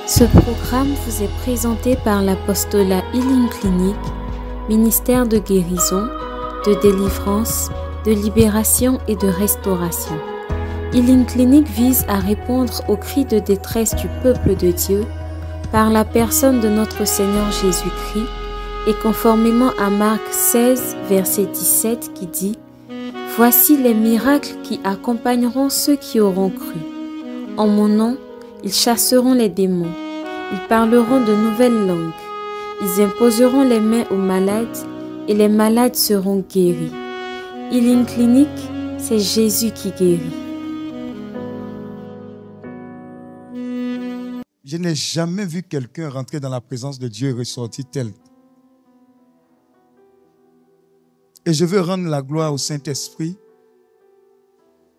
Ce programme vous est présenté par l'apostolat Healing Clinic, ministère de guérison, de délivrance, de libération et de restauration. Healing Clinic vise à répondre aux cris de détresse du peuple de Dieu par la personne de notre Seigneur Jésus-Christ et conformément à Marc 16, verset 17 qui dit « Voici les miracles qui accompagneront ceux qui auront cru. En mon nom, ils chasseront les démons, ils parleront de nouvelles langues, ils imposeront les mains aux malades et les malades seront guéris. » Healing Clinic, c'est Jésus qui guérit. Je n'ai jamais vu quelqu'un rentrer dans la présence de Dieu et ressortir tel. Et je veux rendre la gloire au Saint-Esprit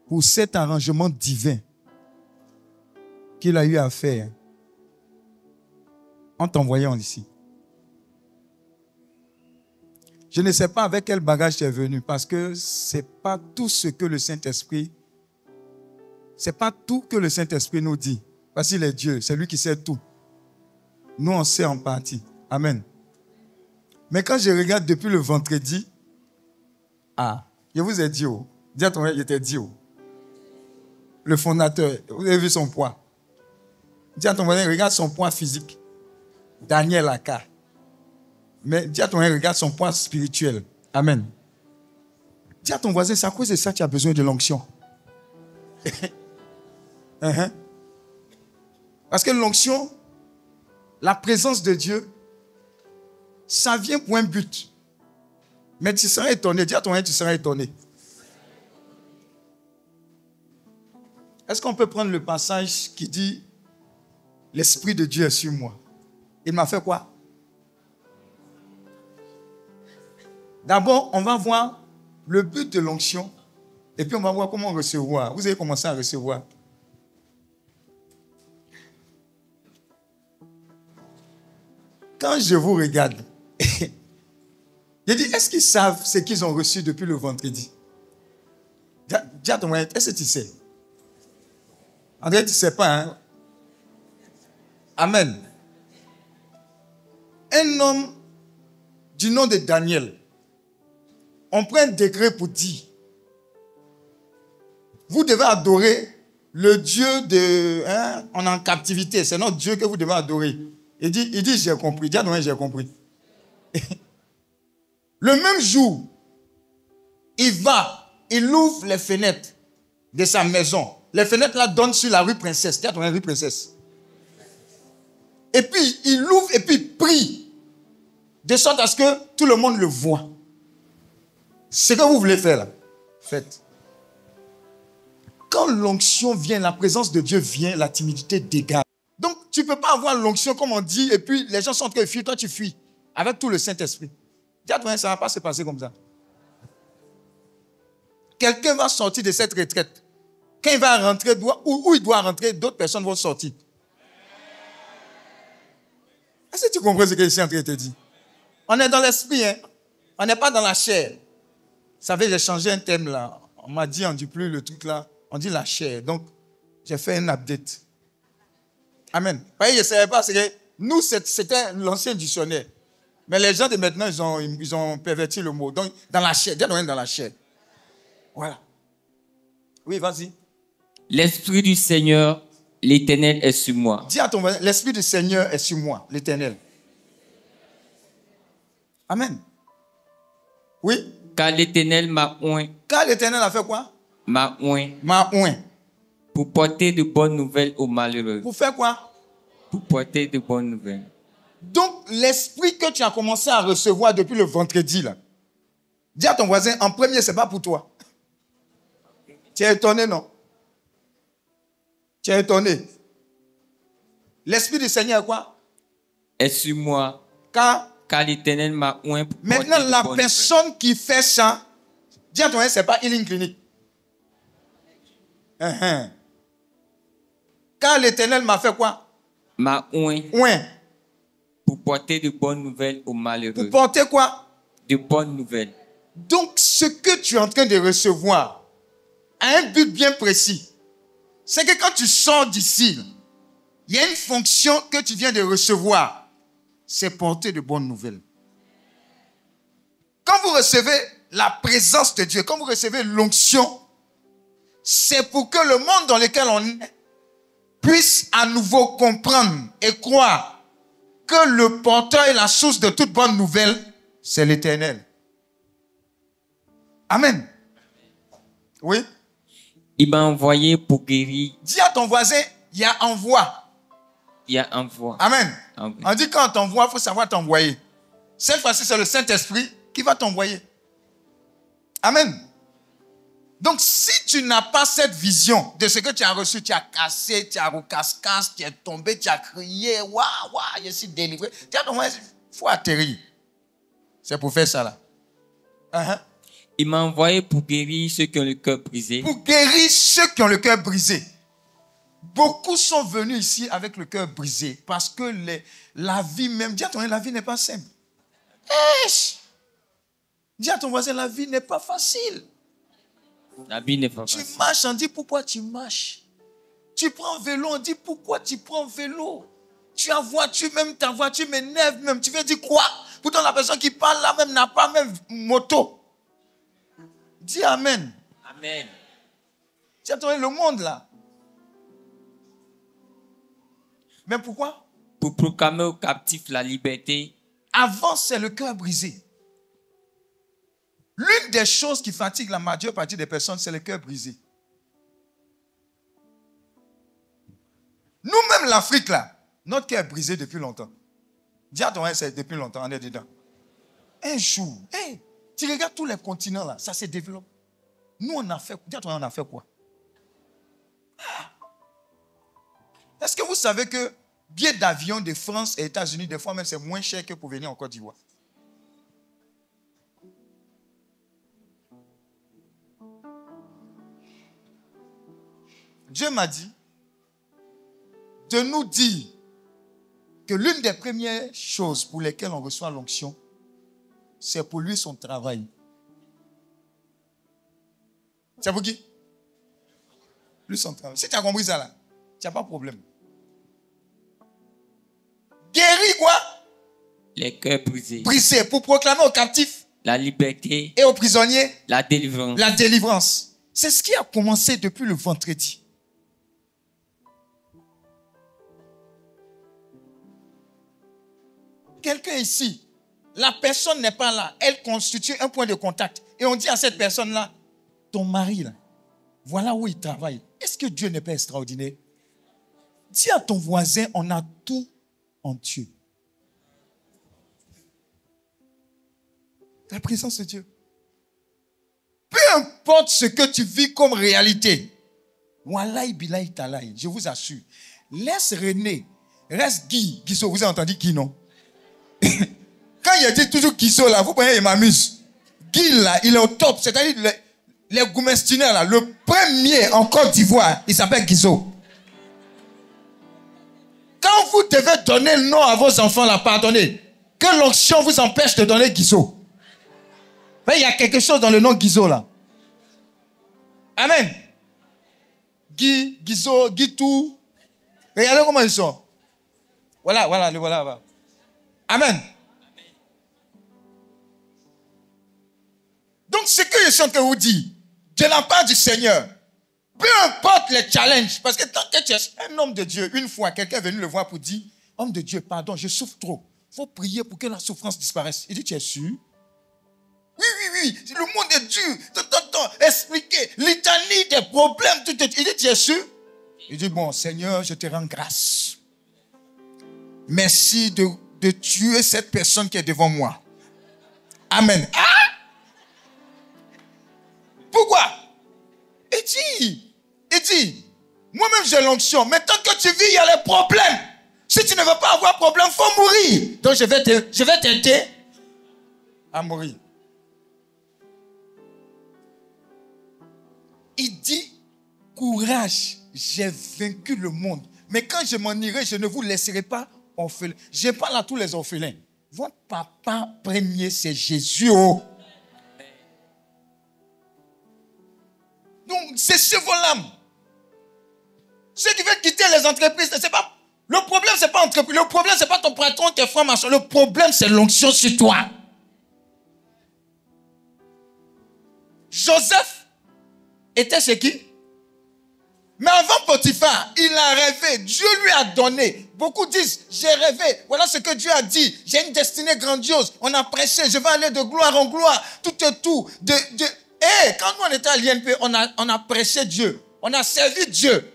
pour cet arrangement divin qu'il a eu à faire en t'envoyant ici. Je ne sais pas avec quel bagage tu es venu parce que ce n'est pas tout ce que le Saint-Esprit, c'est pas tout que le Saint-Esprit nous dit. Parce qu'il est Dieu, c'est lui qui sait tout. Nous, on sait en partie. Amen. Mais quand je regarde depuis le vendredi, je vous ai dit, dis à ton frère, il était dit, le fondateur, vous avez vu son poids. Dis à ton frère, regarde son poids physique. Daniel Aka. Mais dis à ton frère, regarde son poids spirituel. Amen. Dis à ton voisin, c'est à cause de ça que tu as besoin de l'onction. Parce que l'onction, la présence de Dieu, ça vient pour un but. Mais tu seras étonné. Dis à ton frère, tu seras étonné. Est-ce qu'on peut prendre le passage qui dit « L'Esprit de Dieu est sur moi ». Il m'a fait quoi? D'abord, on va voir le but de l'onction et puis on va voir comment recevoir. Vous avez commencé à recevoir. Quand je vous regarde, je dis, est-ce qu'ils savent ce qu'ils ont reçu depuis le vendredi? Dis à ton frère, est-ce que tu sais? André, tu ne sais pas, hein? Amen. Un homme du nom de Daniel, on prend un décret pour dire, vous devez adorer le Dieu de, on est en captivité, c'est notre Dieu que vous devez adorer. Il dit, j'ai compris. Dis à ton frère, j'ai compris. Le même jour, il ouvre les fenêtres de sa maison. Les fenêtres là donnent sur la rue Princesse. Dis à ton frère, rue Princesse. Et puis, il ouvre et puis il prie. De sorte à ce que tout le monde le voit. Ce que vous voulez faire là, faites. Quand l'onction vient, la présence de Dieu vient, la timidité dégage. Donc, tu ne peux pas avoir l'onction comme on dit, et puis les gens sont en train de fuir, toi tu fuis, avec tout le Saint-Esprit. Dis à toi, ça ne va pas se passer comme ça. Quelqu'un va sortir de cette retraite. Quand il va rentrer, où il doit rentrer, d'autres personnes vont sortir. Est-ce que tu comprends ce que je suis en train de te dire? On est dans l'esprit, hein? On n'est pas dans la chair. Vous savez, j'ai changé un thème là. On m'a dit, on ne dit plus le truc là, on dit la chair. Donc, j'ai fait un update. Amen. Vous voyez, je ne savais pas, c'est que nous, c'était l'ancien dictionnaire. Mais les gens de maintenant, ils ont perverti le mot. Donc, dans la chair, dis-le dans la chair. Voilà. Oui, vas-y. L'Esprit du Seigneur, l'Éternel est sur moi. Dis à ton voisin, l'Esprit du Seigneur est sur moi, l'Éternel. Amen. Oui. Car l'Éternel m'a oint. Car l'Éternel a fait quoi? M'a oint. M'a oint. Pour porter de bonnes nouvelles aux malheureux. Pour faire quoi? Pour porter de bonnes nouvelles. Donc, l'esprit que tu as commencé à recevoir depuis le vendredi, là, dis à ton voisin, en premier, ce n'est pas pour toi. Tu es étonné, non? Tu es étonné. L'Esprit du Seigneur est quoi? Est sur moi. Car l'Éternel m'a oint pour maintenant, la personne qui fait ça, dis à ton voisin, ce n'est pas Healing Clinic. Car l'Éternel m'a fait quoi? M'a oint. Oint. Pour porter de bonnes nouvelles aux malheureux. Pour porter quoi? De bonnes nouvelles. Donc, ce que tu es en train de recevoir a un but bien précis. C'est que quand tu sors d'ici, Il y a une fonction que tu viens de recevoir. C'est porter de bonnes nouvelles. Quand vous recevez la présence de Dieu, quand vous recevez l'onction, c'est pour que le monde dans lequel on est puisse à nouveau comprendre et croire que le porteur et la source de toute bonne nouvelle, c'est l'Éternel. Amen. Oui. Il m'a envoyé pour guérir. Dis à ton voisin, il y a envoi. Il y a envoi. Amen. Amen. On dit quand on t'envoie, il faut savoir t'envoyer. Cette fois-ci, c'est le Saint-Esprit qui va t'envoyer. Amen. Donc, si tu n'as pas cette vision de ce que tu as reçu, tu as cassé, tu as recasse-casse, tu es tombé, tu as crié, waouh, waouh, je suis délivré. Tu as il faut atterrir. C'est pour faire ça là. Uh-huh. Il m'a envoyé pour guérir ceux qui ont le cœur brisé. Pour guérir ceux qui ont le cœur brisé. Beaucoup sont venus ici avec le cœur brisé parce que la vie même, dis à ton voisin, la vie n'est pas simple. Dis à ton voisin, la vie n'est pas facile. La vie n'est pas facile. Tu marches, on dit pourquoi tu marches. Tu prends vélo, on dit pourquoi tu prends vélo. Tu as voiture, même ta voiture m'énerve même. Tu veux dire quoi? Pourtant la personne qui parle là même n'a pas même moto. Dis amen. Amen. Tu as trouvé le monde là. Mais pourquoi? Pour proclamer aux captifs la liberté. Avant, c'est le cœur brisé. L'une des choses qui fatigue la majeure partie des personnes, c'est le cœur brisé. Nous-mêmes, l'Afrique, là, notre cœur est brisé depuis longtemps. Dis à ton voisin, c'est depuis longtemps, on est dedans. Un jour, tu regardes tous les continents, là, ça se développe. Nous, on a fait, dis à ton voisin, on a fait quoi? Est-ce que vous savez que billet d'avion de France et États-Unis, des fois même, c'est moins cher que pour venir en Côte d'Ivoire? Dieu m'a dit de nous dire que l'une des premières choses pour lesquelles on reçoit l'onction, c'est pour lui son travail. C'est pour qui? Lui son travail. Si tu as compris ça là, tu n'as pas de problème. Guérir quoi? Les cœurs brisés. Briser pour proclamer aux captifs La liberté. et aux prisonniers La délivrance. la délivrance. C'est ce qui a commencé depuis le vendredi. Quelqu'un ici, la personne n'est pas là, elle constitue un point de contact. Et on dit à cette personne-là, ton mari, là, voilà où il travaille. Est-ce que Dieu n'est pas extraordinaire? Dis à ton voisin, on a tout en Dieu. La présence de Dieu. Peu importe ce que tu vis comme réalité, Wallahi billahi talahi, je vous assure, laisse René, reste Guy. Guiso, vous avez entendu Guy, non? Quand il a dit toujours Guiso, là, vous voyez, il m'amuse. Guy, là, il est au top. C'est-à-dire, les goumestinaires, là, le premier en Côte d'Ivoire, il s'appelle Guiso. Quand vous devez donner le nom à vos enfants, là, pardonnez, que l'onction vous empêche de donner Guiso. Il y a quelque chose dans le nom Guiso, là. Amen. Guy, Guiso, Guitou. Regardez comment ils sont. Voilà, le voilà. Amen. Donc, ce que je suis en train de vous dire, de la part du Seigneur, peu importe les challenges, parce que tant que tu es un homme de Dieu, une fois, quelqu'un est venu le voir pour dire, homme de Dieu, pardon, je souffre trop. Il faut prier pour que la souffrance disparaisse. Il dit, tu es sûr? Oui, le monde est dur. Expliquer, litanie des problèmes. Il dit, tu es sûr? Il dit, bon, Seigneur, je te rends grâce. Merci de tuer cette personne qui est devant moi. Amen. Pourquoi? Il dit, moi-même j'ai l'onction, mais tant que tu vis, il y a les problèmes. Si tu ne veux pas avoir de problème, il faut mourir. Donc je vais t'aider à mourir. Il dit, courage, j'ai vaincu le monde. Mais quand je m'en irai, je ne vous laisserai pas orphelins. Je parle à tous les orphelins. Votre papa premier, c'est Jésus. Oh. Donc, c'est ce vos l'âme. Ceux qui veulent quitter les entreprises, ce n'est pas entreprise. Le problème, ce n'est pas ton patron, tes francs-maçons. Le problème, c'est l'onction sur toi. Joseph était chez qui? Mais avant Potiphar, il a rêvé. Dieu lui a donné. Beaucoup disent, j'ai rêvé. Voilà ce que Dieu a dit. J'ai une destinée grandiose. On a prêché. Je vais aller de gloire en gloire. Tout et tout. Quand nous, on était à l'INP, on a prêché Dieu. On a servi Dieu.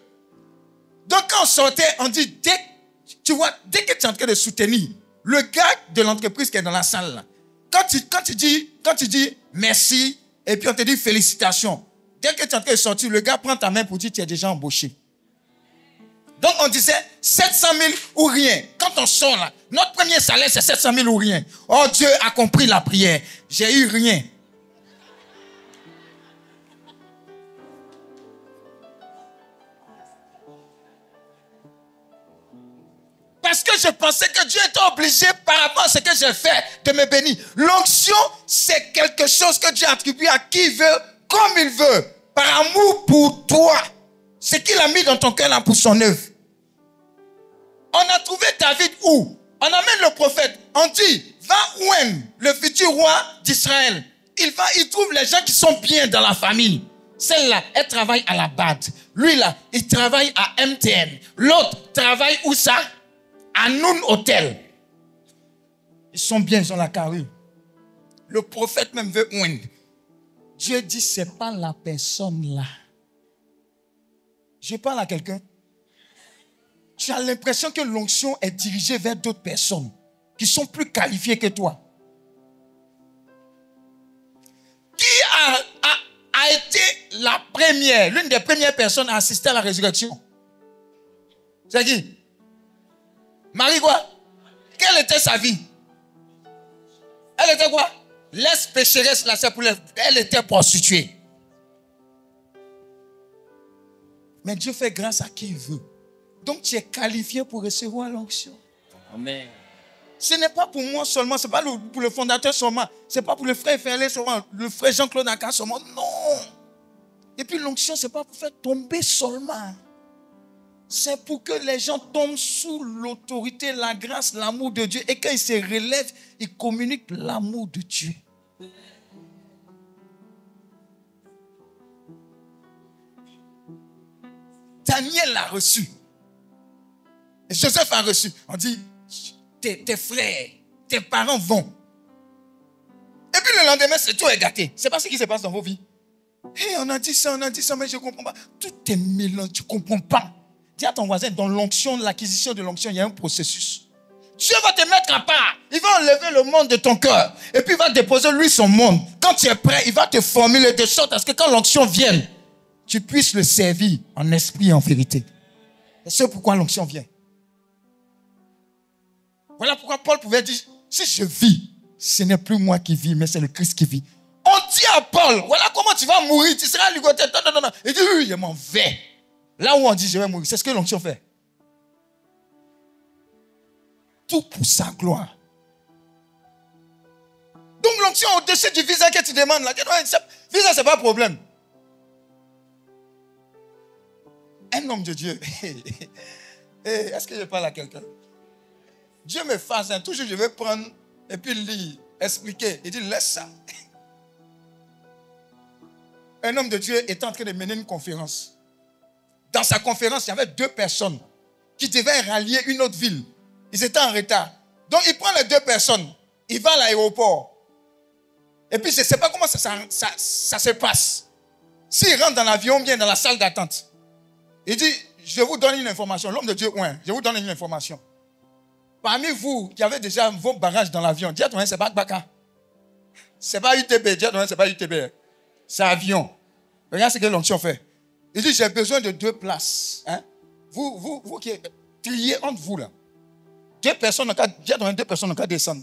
Donc, quand on sortait, on dit, dès que tu es en train de soutenir le gars de l'entreprise qui est dans la salle, là, quand tu dis merci, et puis on te dit félicitations, dès que tu es en train de sortir, le gars prend ta main pour dire tu es déjà embauché. Donc, on disait 700 000 ou rien. Quand on sort là, notre premier salaire, c'est 700 000 ou rien. Oh, Dieu a compris la prière. J'ai eu rien. Parce que je pensais que Dieu était obligé par rapport à ce que j'ai fait de me bénir. L'onction, c'est quelque chose que Dieu attribue à qui il veut, comme il veut, par amour pour toi. Ce qu'il a mis dans ton cœur là pour son œuvre. On a trouvé David où? On amène le prophète. On dit, va oindre le futur roi d'Israël. Il trouve les gens qui sont bien dans la famille. Celle-là, elle travaille à la BAD. Lui là, il travaille à MTN. L'autre travaille où ça? À Noon Hotel. Ils sont bien, ils ont la carrure. Le prophète même veut oindre. Dieu dit, c'est pas la personne là. Je parle à quelqu'un. Tu as l'impression que l'onction est dirigée vers d'autres personnes qui sont plus qualifiées que toi. Qui a été la première, l'une des premières personnes à assister à la résurrection? C'est qui? Marie quoi? Quelle était sa vie? Elle était quoi? Laisse pécheresse là, c'est pour elle était prostituée. Mais Dieu fait grâce à qui il veut. Donc tu es qualifié pour recevoir l'onction. Amen. Ce n'est pas pour moi seulement, ce n'est pas pour le fondateur seulement, ce n'est pas pour le frère Ferlé seulement, le frère Jean-Claude Aka seulement, non. Et puis l'onction, ce n'est pas pour faire tomber seulement. C'est pour que les gens tombent sous l'autorité, la grâce, l'amour de Dieu. Et quand ils se relèvent, ils communiquent l'amour de Dieu. Daniel l'a reçu. Et Joseph a reçu. On dit, tes frères, tes parents vont. Et puis le lendemain, c'est tout est gâté. C'est pas ce qui se passe dans vos vies. Hey, on a dit ça, mais je ne comprends pas. Tout est mélangé, tu ne comprends pas. Dis à ton voisin, dans l'onction, l'acquisition de l'onction, il y a un processus. Dieu va te mettre à part. Il va enlever le monde de ton cœur. Et puis il va déposer lui son monde. Quand tu es prêt, il va te formuler de sorte à ce que quand l'onction vienne, tu puisses le servir en esprit et en vérité. C'est pourquoi l'onction vient. Voilà pourquoi Paul pouvait dire, si je vis, ce n'est plus moi qui vis, mais c'est le Christ qui vit. On dit à Paul, voilà comment tu vas mourir, tu seras ligoté. Non. Il dit, oui, je m'en vais. Là où on dit, je vais mourir, c'est ce que l'onction fait. Tout pour sa gloire. Donc l'onction au-dessus du visa que tu demandes, là, visa, c'est pas un problème. Un homme de Dieu. Est-ce que je parle à quelqu'un? Dieu me fasse, toujours je vais prendre et puis lire, expliquer. Il dit, laisse ça. Un homme de Dieu était en train de mener une conférence. Dans sa conférence, il y avait 2 personnes qui devaient rallier une autre ville. Ils étaient en retard. Donc, il prend les 2 personnes. Il va à l'aéroport. Et puis, je ne sais pas comment ça se passe. S'il rentre dans l'avion, bien dans la salle d'attente. Il dit, je vous donne une information. L'homme de Dieu, ouais, je vous donne une information. Parmi vous qui avez déjà vos bagages dans l'avion, dis à ton c'est pas Baka. C'est pas UTB. Dis à ton c'est pas UTB. C'est avion. Regarde ce que l'onction fait. Il dit, j'ai besoin de 2 places. Hein? Vous qui triez entre vous là. 2 personnes en cas, dis à ton 2 personnes en cas descendre.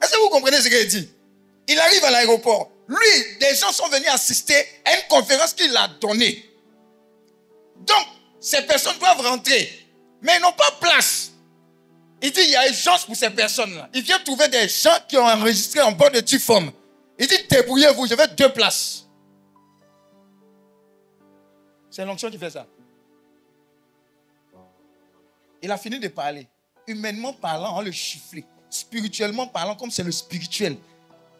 Est-ce que vous comprenez ce qu'il dit? Il arrive à l'aéroport. Lui, des gens sont venus assister à une conférence qu'il a donnée. Donc, ces personnes doivent rentrer. Mais ils n'ont pas place. Il dit, il y a urgence pour ces personnes-là. Il vient trouver des gens qui ont enregistré en bord de Tuforme. Il dit, débrouillez-vous, je veux 2 places. C'est l'onction qui fait ça. Il a fini de parler. Humainement parlant, on le chifflait. Spirituellement parlant, comme c'est le spirituel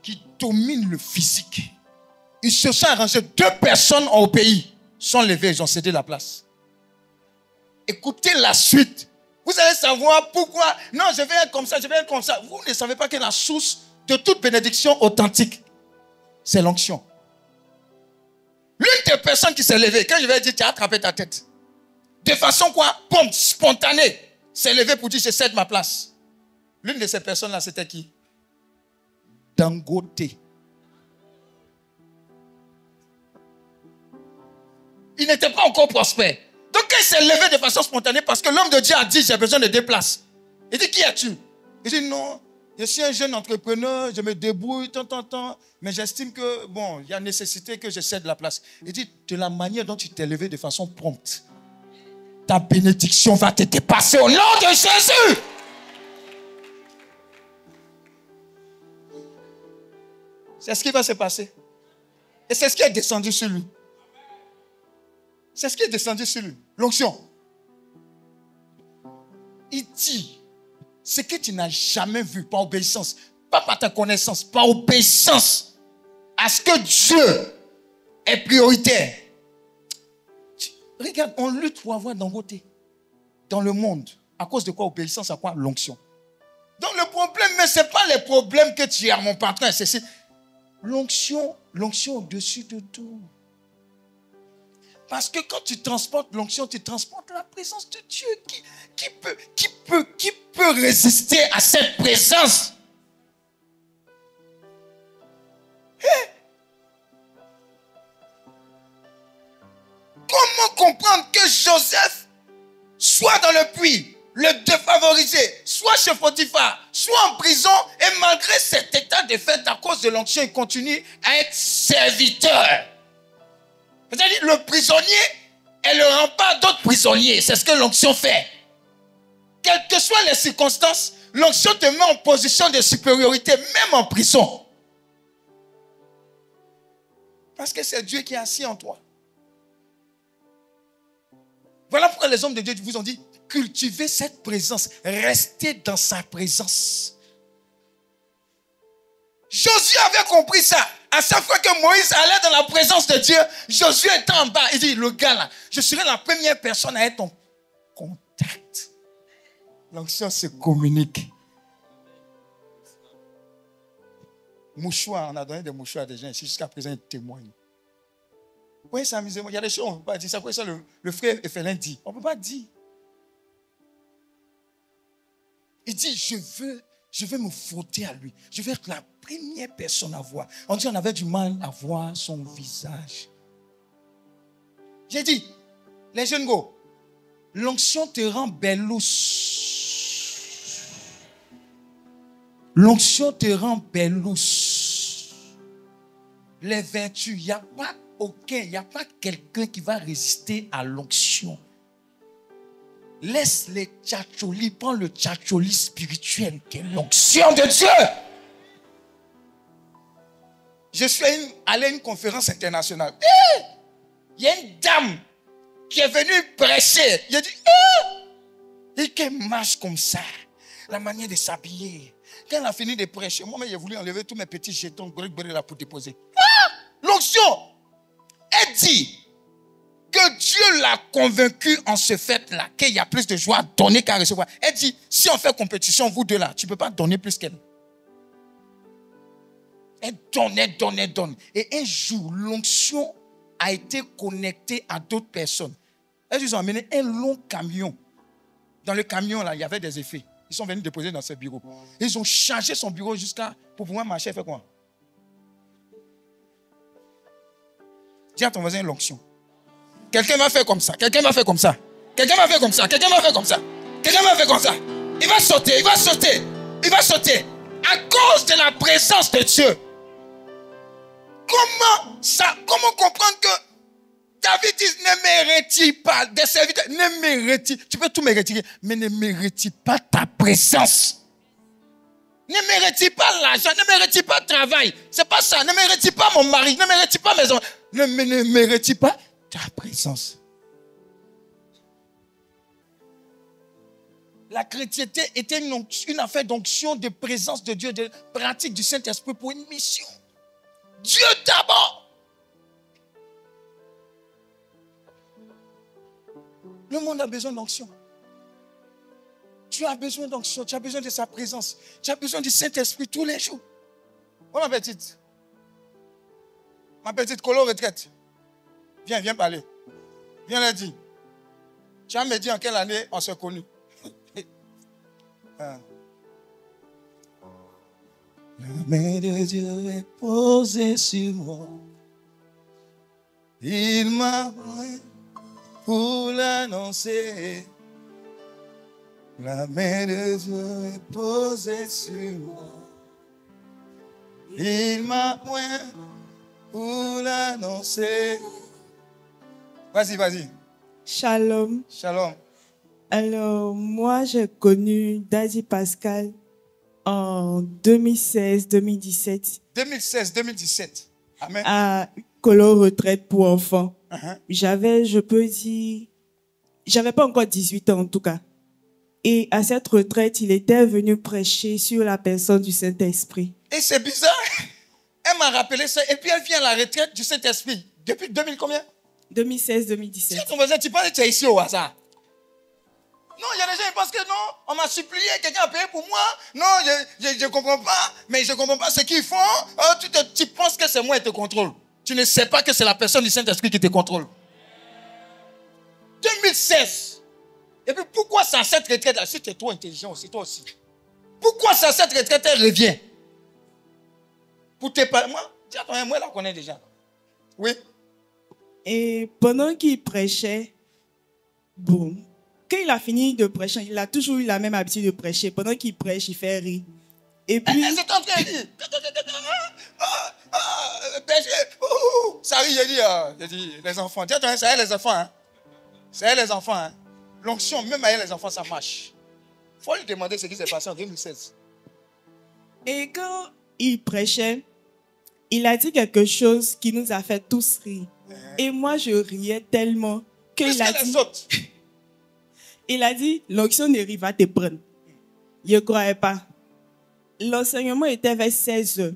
qui domine le physique. Ils se sont arrangés. 2 personnes au pays sont levées, ils ont cédé la place. Écoutez la suite. Vous allez savoir pourquoi. Non, je vais être comme ça, je vais être comme ça. Vous ne savez pas que la source de toute bénédiction authentique, c'est l'onction. L'une des personnes qui s'est levée, quand je vais dire, tu as attrapé ta tête. De façon quoi? Spontanée. S'est levée pour dire, je cède ma place. L'une de ces personnes-là, c'était qui? Dangote. Il n'était pas encore prospère. Donc, quand il s'est levé de façon spontanée, parce que l'homme de Dieu a dit, j'ai besoin de 2 places. Il dit, qui es-tu? Il dit, non, je suis un jeune entrepreneur, je me débrouille, mais j'estime que, bon, il y a nécessité que je cède la place. Il dit, de la manière dont tu t'es levé de façon prompte, ta bénédiction va te dépasser au nom de Jésus. C'est ce qui va se passer. Et c'est ce qui est descendu sur lui. C'est ce qui est descendu sur lui. L'onction. Il dit, ce que tu n'as jamais vu, par obéissance, pas par ta connaissance, par obéissance à ce que Dieu est prioritaire. Regarde, on lutte pour avoir Dangote dans le monde. À cause de quoi? Obéissance à quoi? L'onction. Donc le problème, mais ce n'est pas le problème que tu as, mon patron, c'est l'onction au-dessus de tout. Parce que quand tu transportes l'onction, tu transportes la présence de Dieu. Qui peut résister à cette présence? Hey! Comment comprendre que Joseph soit dans le puits, le défavorisé, soit chez Potiphar, soit en prison, et malgré cet état de fait, à cause de l'onction, il continue à être serviteur. C'est-à-dire, le prisonnier, elle ne rend pas d'autres prisonniers. C'est ce que l'onction fait. Quelles que soient les circonstances, l'onction te met en position de supériorité, même en prison. Parce que c'est Dieu qui est assis en toi. Voilà pourquoi les hommes de Dieu vous ont dit, cultivez cette présence, restez dans sa présence. Josué avait compris ça. À chaque fois que Moïse allait dans la présence de Dieu, Josué était en bas. Il dit, le gars là, je serai la première personne à être en contact. L'onction se communique. Mouchoir, on a donné des mouchoirs à des gens ici, jusqu'à présent ils témoignent. Oui, c'est amusant. Il y a des choses on ne peut pas dire. C'est quoi ça le frère Ephelin dit? On ne peut pas dire. Il dit, je veux me frotter à lui. Je veux être la première personne à voir. On dit, on avait du mal à voir son visage. J'ai dit, les jeunes gars, l'onction te rend bellous. L'onction te rend bellous. Les vertus, il n'y a pas quelqu'un qui va résister à l'onction. Laisse les tchatcholis, prends le tchatcholi spirituel qui est l'onction de Dieu. Je suis allé à une conférence internationale. Il y a une dame qui est venue prêcher. Il a dit, et qu'elle marche comme ça, la manière de s'habiller. Quand elle a fini de prêcher, moi-même, j'ai voulu enlever tous mes petits jetons pour déposer. L'onction, elle dit que Dieu l'a convaincu en ce fait-là, qu'il y a plus de joie à donner qu'à recevoir. Elle dit, si on fait compétition, vous deux là, tu ne peux pas donner plus qu'elle. Elle donne. Et un jour, l'onction a été connectée à d'autres personnes. Ils ont amené un long camion. Dans le camion, là, il y avait des effets. Ils sont venus déposer dans ce bureau. Ils ont chargé son bureau pour pouvoir marcher. Elle fait quoi? Dis à ton voisin l'onction. Quelqu'un va faire comme ça. Quelqu'un va faire comme ça. Quelqu'un va faire comme ça. Quelqu'un va faire comme ça. Quelqu'un va faire comme ça. Il va sauter. Il va sauter. Il va sauter. À cause de la présence de Dieu. Comment comprendre que David dit, ne me retire pas des serviteurs, ne me retire, tu peux tout me retirer, mais ne me retire pas ta présence. Ne me retire pas l'argent, ne me retire pas le travail. C'est pas ça, ne me retire pas mon mari, ne me retire pas mes enfants, ne me retire pas ta présence. La chrétienté était une affaire d'onction, de présence de Dieu, de pratique du Saint-Esprit pour une mission. Dieu d'abord. Le monde a besoin d'onction. Tu as besoin d'onction, tu as besoin de sa présence. Tu as besoin du Saint-Esprit tous les jours. Oh ma petite. Ma petite colo retraite. Viens parler. Viens leur dire. Tu vas me dire en quelle année on s'est connus. La main de Dieu est posée sur moi. Il m'a envoyé pour l'annoncer. La main de Dieu est posée sur moi. Il m'a envoyé pour l'annoncer. Vas-y. Shalom. Shalom. Alors, moi, j'ai connu Daddy Pascal en 2016-2017. 2016-2017. Amen. À Colo Retraite pour enfants. Uh-huh. Je peux dire, j'avais pas encore 18 ans en tout cas. Et à cette retraite, il était venu prêcher sur la personne du Saint-Esprit. Et c'est bizarre. Elle m'a rappelé ça. Et puis elle vient à la retraite du Saint-Esprit. Depuis 2000 combien? 2016-2017. Si ton voisin, tu penses que tu es ici au hasard? Non, il y a des gens qui pensent que non, on m'a supplié, quelqu'un a payé pour moi. Non, je ne comprends pas, mais je ne comprends pas ce qu'ils font. Oh, tu penses que c'est moi qui te contrôle. Tu ne sais pas que c'est la personne du Saint-Esprit qui te contrôle. 2016. Et puis pourquoi c'est à cette retraite-là? Si tu es trop intelligent aussi, toi aussi. Pourquoi c'est à cette retraite elle revient? Pour tes parents. Moi, je la connais déjà. Oui. Et pendant qu'il prêchait, bon, quand il a fini de prêcher, il a toujours eu la même habitude de prêcher. Pendant qu'il prêche, il fait rire. Et puis... C'est en train de dire. Ça rit, j'ai dit, les enfants. Tiens, ça y est les enfants. Hein. Ça y est les enfants. Hein. L'onction, même avec les enfants, ça marche. Il faut lui demander ce qui s'est passé en 2016. Et quand il prêchait, il a dit quelque chose qui nous a fait tous rire. Et moi, je riais tellement qu'il a dit... Il a dit, l'onction n'arrive pas te prendre. Je ne croyais pas. L'enseignement était vers 16h.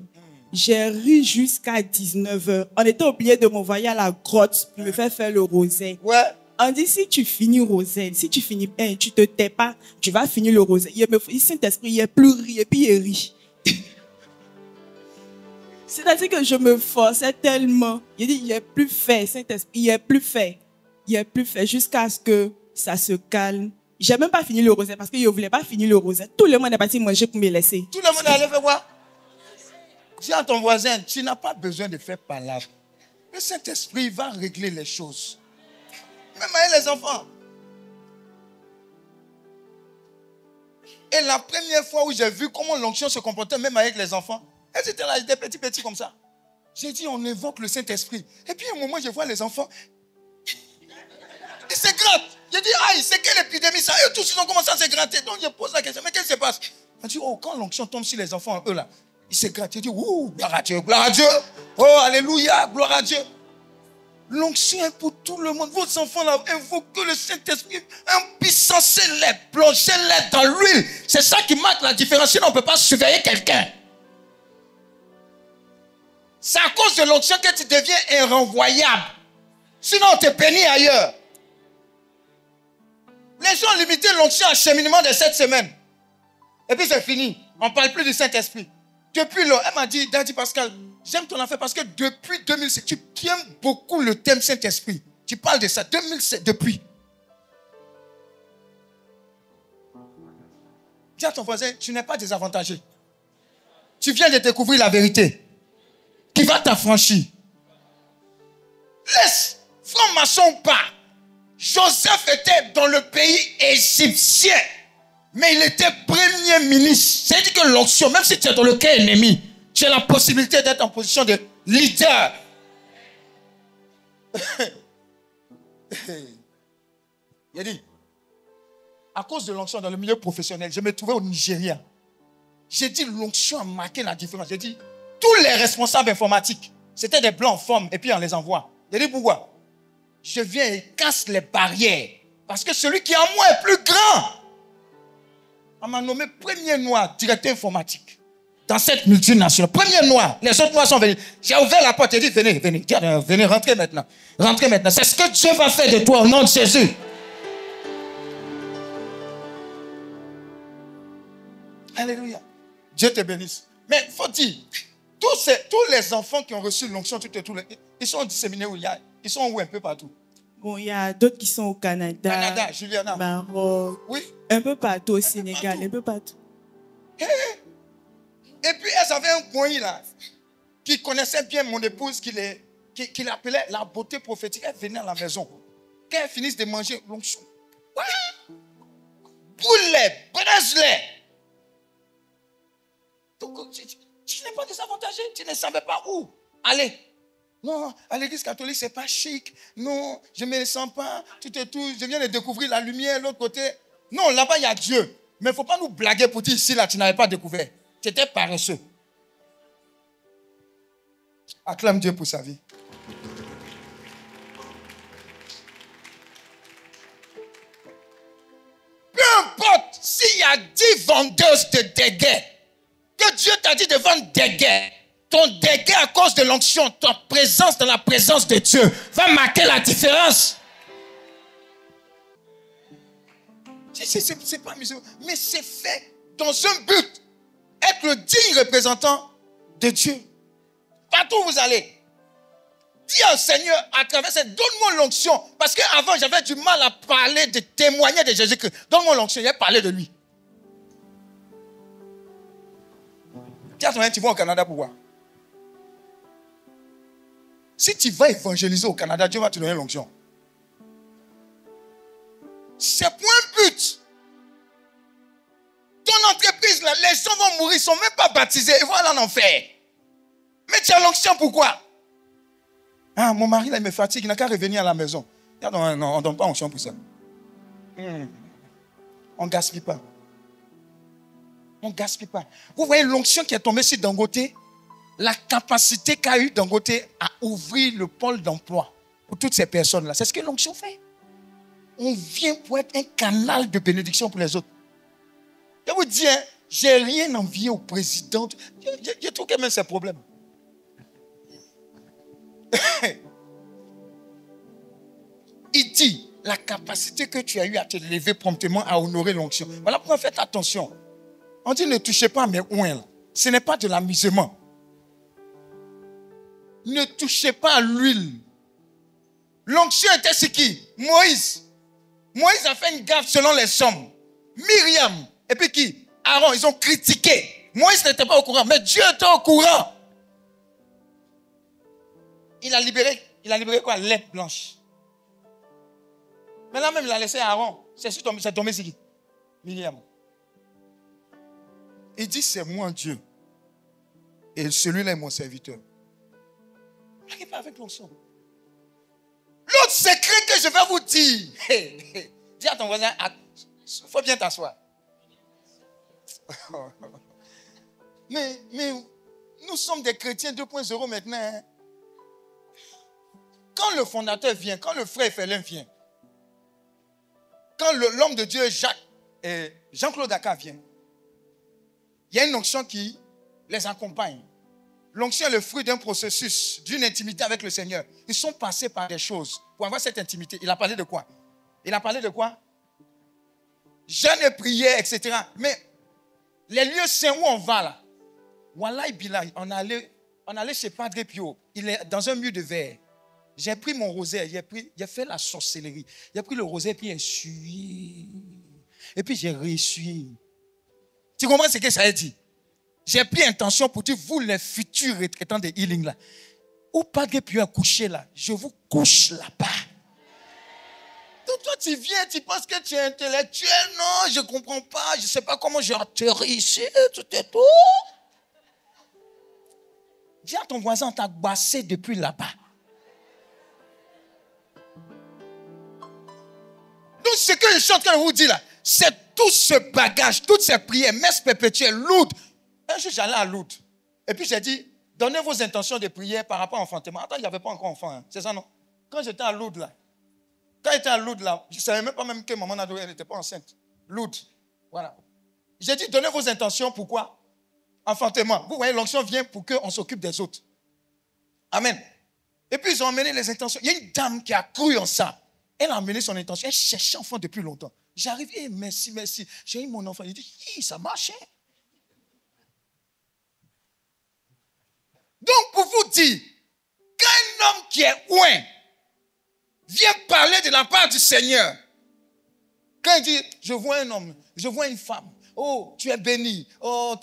J'ai ri jusqu'à 19h. On était obligé de m'envoyer à la grotte pour me faire le rosaire. Ouais. On dit, si tu finis rosaire, si tu finis, tu te tais pas, tu vas finir le rosaire. Il Saint-Esprit, il est plus ri et puis il rit. C'est-à-dire que je me forçais tellement. Il dit, il est plus fait, Saint-Esprit, il est plus fait. Il est plus fait jusqu'à ce que ça se calme. J'ai même pas fini le rosaire parce que je ne voulais pas finir le rosaire. Tout le monde est parti manger pour me laisser. Tout le monde est allé faire quoi? Dis à ton voisin, tu n'as pas besoin de faire palabre. Le Saint-Esprit va régler les choses. Même avec les enfants. Et la première fois où j'ai vu comment l'onction se comportait même avec les enfants, elles étaient là, des petits comme ça. J'ai dit, on évoque le Saint-Esprit. Et puis à un moment, je vois les enfants. Ils se grattent. J'ai dit, aïe, c'est quelle épidémie ça? Eux tous, ils ont commencé à se gratter. Donc je pose la question, mais qu'est-ce qui se passe? On dit, oh, quand l'onction tombe sur les enfants, eux là, ils se grattent. J'ai dit, ouh, gloire à Dieu, gloire à Dieu. Oh, alléluia, gloire à Dieu. L'onction est pour tout le monde. Vos enfants là, invoquez le Saint-Esprit. Impuissancez-les, plongez-les dans l'huile. C'est ça qui marque la différence. Sinon, on ne peut pas surveiller quelqu'un. C'est à cause de l'onction que tu deviens irrenvoyable. Sinon, on te bénit ailleurs. Les gens ont limité l'onction à cheminement de 7 semaines. Et puis c'est fini. On ne parle plus du Saint-Esprit. Depuis là, elle m'a dit, Daddy Pascal, j'aime ton affaire parce que depuis 2007, tu aimes beaucoup le thème Saint-Esprit. Tu parles de ça, 2007, depuis. Dis à ton voisin, tu n'es pas désavantagé. Tu viens de découvrir la vérité qui va t'affranchir. Laisse, franc-maçon ou pas. Joseph était dans le pays égyptien, mais il était premier ministre. C'est-à-dire que l'onction, même si tu es dans le camp ennemi, tu as la possibilité d'être en position de leader. Il a dit, à cause de l'onction dans le milieu professionnel, je me trouvais au Nigeria. J'ai dit, l'onction a marqué la différence. J'ai dit, tous les responsables informatiques, c'était des blancs en forme, et puis on les envoie. J'ai dit, pourquoi? Je viens et casse les barrières. Parce que celui qui est en moi est plus grand. On m'a nommé premier noir, directeur informatique. Dans cette multinationale. Premier noir. Les autres noirs sont venus. J'ai ouvert la porte et dit, venez, venez. Venez, rentrez maintenant. Rentrez maintenant. C'est ce que Dieu va faire de toi au nom de Jésus. Alléluia. Dieu te bénisse. Mais il faut dire, tous les enfants qui ont reçu l'onction, ils sont disséminés où? Ils sont où un peu partout? Bon, il y a d'autres qui sont au Canada, Juliana. Maroc, oui. Un peu partout au Sénégal, un peu partout. Et puis, elles avaient un coin là, qui connaissait bien mon épouse, qui l'appelait la beauté prophétique. Elle venait à la maison. Quand elle finisse de manger l'onction, boule-les, braise-les. Donc, tu n'es pas désavantagé, tu ne savais pas où aller. Non, à l'église catholique, ce n'est pas chic. Non, je ne me sens pas. Tout et tout. Je viens de découvrir la lumière, l'autre côté. Non, là-bas, il y a Dieu. Mais il ne faut pas nous blaguer pour dire ici, là, tu n'avais pas découvert. Tu étais paresseux. Acclame Dieu pour sa vie. Peu importe s'il y a 10 vendeuses de déguets, que Dieu t'a dit de vendre déguets, ton déguet à cause de l'onction, ta présence dans la présence de Dieu va marquer la différence. C'est pas musulman, mais c'est fait dans un but. Être le digne représentant de Dieu. Partout où vous allez. Dis au Seigneur, à travers cette, donne-moi l'onction. Parce qu'avant, j'avais du mal à parler, de témoigner de Jésus-Christ. Donne-moi l'onction, j'ai parlé de lui. Tiens, tu vas au Canada pour voir. Si tu vas évangéliser au Canada, Dieu va te donner l'onction. C'est pour un but. Ton entreprise, là, les gens vont mourir, ils ne sont même pas baptisés, ils vont aller en enfer. Mais tu as l'onction, pourquoi? Ah, mon mari, là, il me fatigue, il n'a qu'à revenir à la maison. Non, on ne donne pas l'onction pour ça. On ne gaspille pas. On ne gaspille pas. Vous voyez l'onction qui est tombée sur Dangote, la capacité qu'a eu Dangote à ouvrir le pôle d'emploi pour toutes ces personnes-là. C'est ce que l'onction fait. On vient pour être un canal de bénédiction pour les autres. Je vous dis, hein, j'ai rien envié au président. Je trouve quand même ses problèmes. Il dit, la capacité que tu as eue à te lever promptement, à honorer l'onction. Voilà pourquoi faites attention. On dit, ne touchez pas à mes ouins. Ce n'est pas de l'amusement. Ne touchez pas à l'huile. L'onction était ce qui? Moïse. Moïse a fait une gaffe selon les hommes. Myriam. Et puis qui? Aaron. Ils ont critiqué. Moïse n'était pas au courant, mais Dieu était au courant. Il a libéré quoi? L'herbe blanche. Mais là même, il a laissé Aaron. C'est tombé sur qui? Myriam. Il dit, c'est moi Dieu. Et celui-là est mon serviteur. Blaguez pas avec l'onction. L'autre secret que je vais vous dire. Dis à ton voisin, il faut bien t'asseoir. Mais nous sommes des chrétiens 2.0 maintenant. Quand le fondateur vient, quand le frère Félin vient, quand l'homme de Dieu Jean-Claude Aka vient, il y a une onction qui les accompagne. L'onction est le fruit d'un processus, d'une intimité avec le Seigneur. Ils sont passés par des choses pour avoir cette intimité. Il a parlé de quoi? Jeûne et prière, etc. Mais les lieux saints où on va là, Wallahi Billah, on allait chez Padre Pio. Il est dans un mur de verre. J'ai pris mon rosaire, j'ai fait la sorcellerie. J'ai pris le rosaire puis j'ai essuyé. Et puis j'ai réessuyé. Tu comprends ce que ça a dit? J'ai pris intention pour dire, vous les futurs retraitants de healing là, où Padre Pio a couché là, je vous couche là-bas. Donc toi tu viens, tu penses que tu es intellectuel. Non, je ne comprends pas, je ne sais pas comment j'ai atterri ici, tout et tout. Dis à ton voisin, on t'a bassé depuis là-bas. Donc ce que je suis en train de vous dire là, c'est tout ce bagage, toutes ces prières, messes perpétuelles, Lourdes. Un jour, j'allais à Lourdes. Et puis, j'ai dit, donnez vos intentions de prière par rapport à l'enfantement. Attends, il n'y avait pas encore enfant. Hein. C'est ça, non? Quand j'étais à Lourdes, là, je ne savais même pas que maman Nadoé n'était pas enceinte. Lourdes, voilà. J'ai dit, donnez vos intentions. Pourquoi? Enfantement. Vous voyez, l'onction vient pour qu'on s'occupe des autres. Amen. Et puis, ils ont emmené les intentions. Il y a une dame qui a cru en ça. Elle a emmené son intention. Elle cherchait enfant depuis longtemps. J'arrive, merci, merci. J'ai eu mon enfant. Il dit, ça marche. Hein? Donc, pour vous dire, quand un homme qui est loin vient parler de la part du Seigneur, quand il dit, je vois un homme, je vois une femme, oh, tu es béni, oh,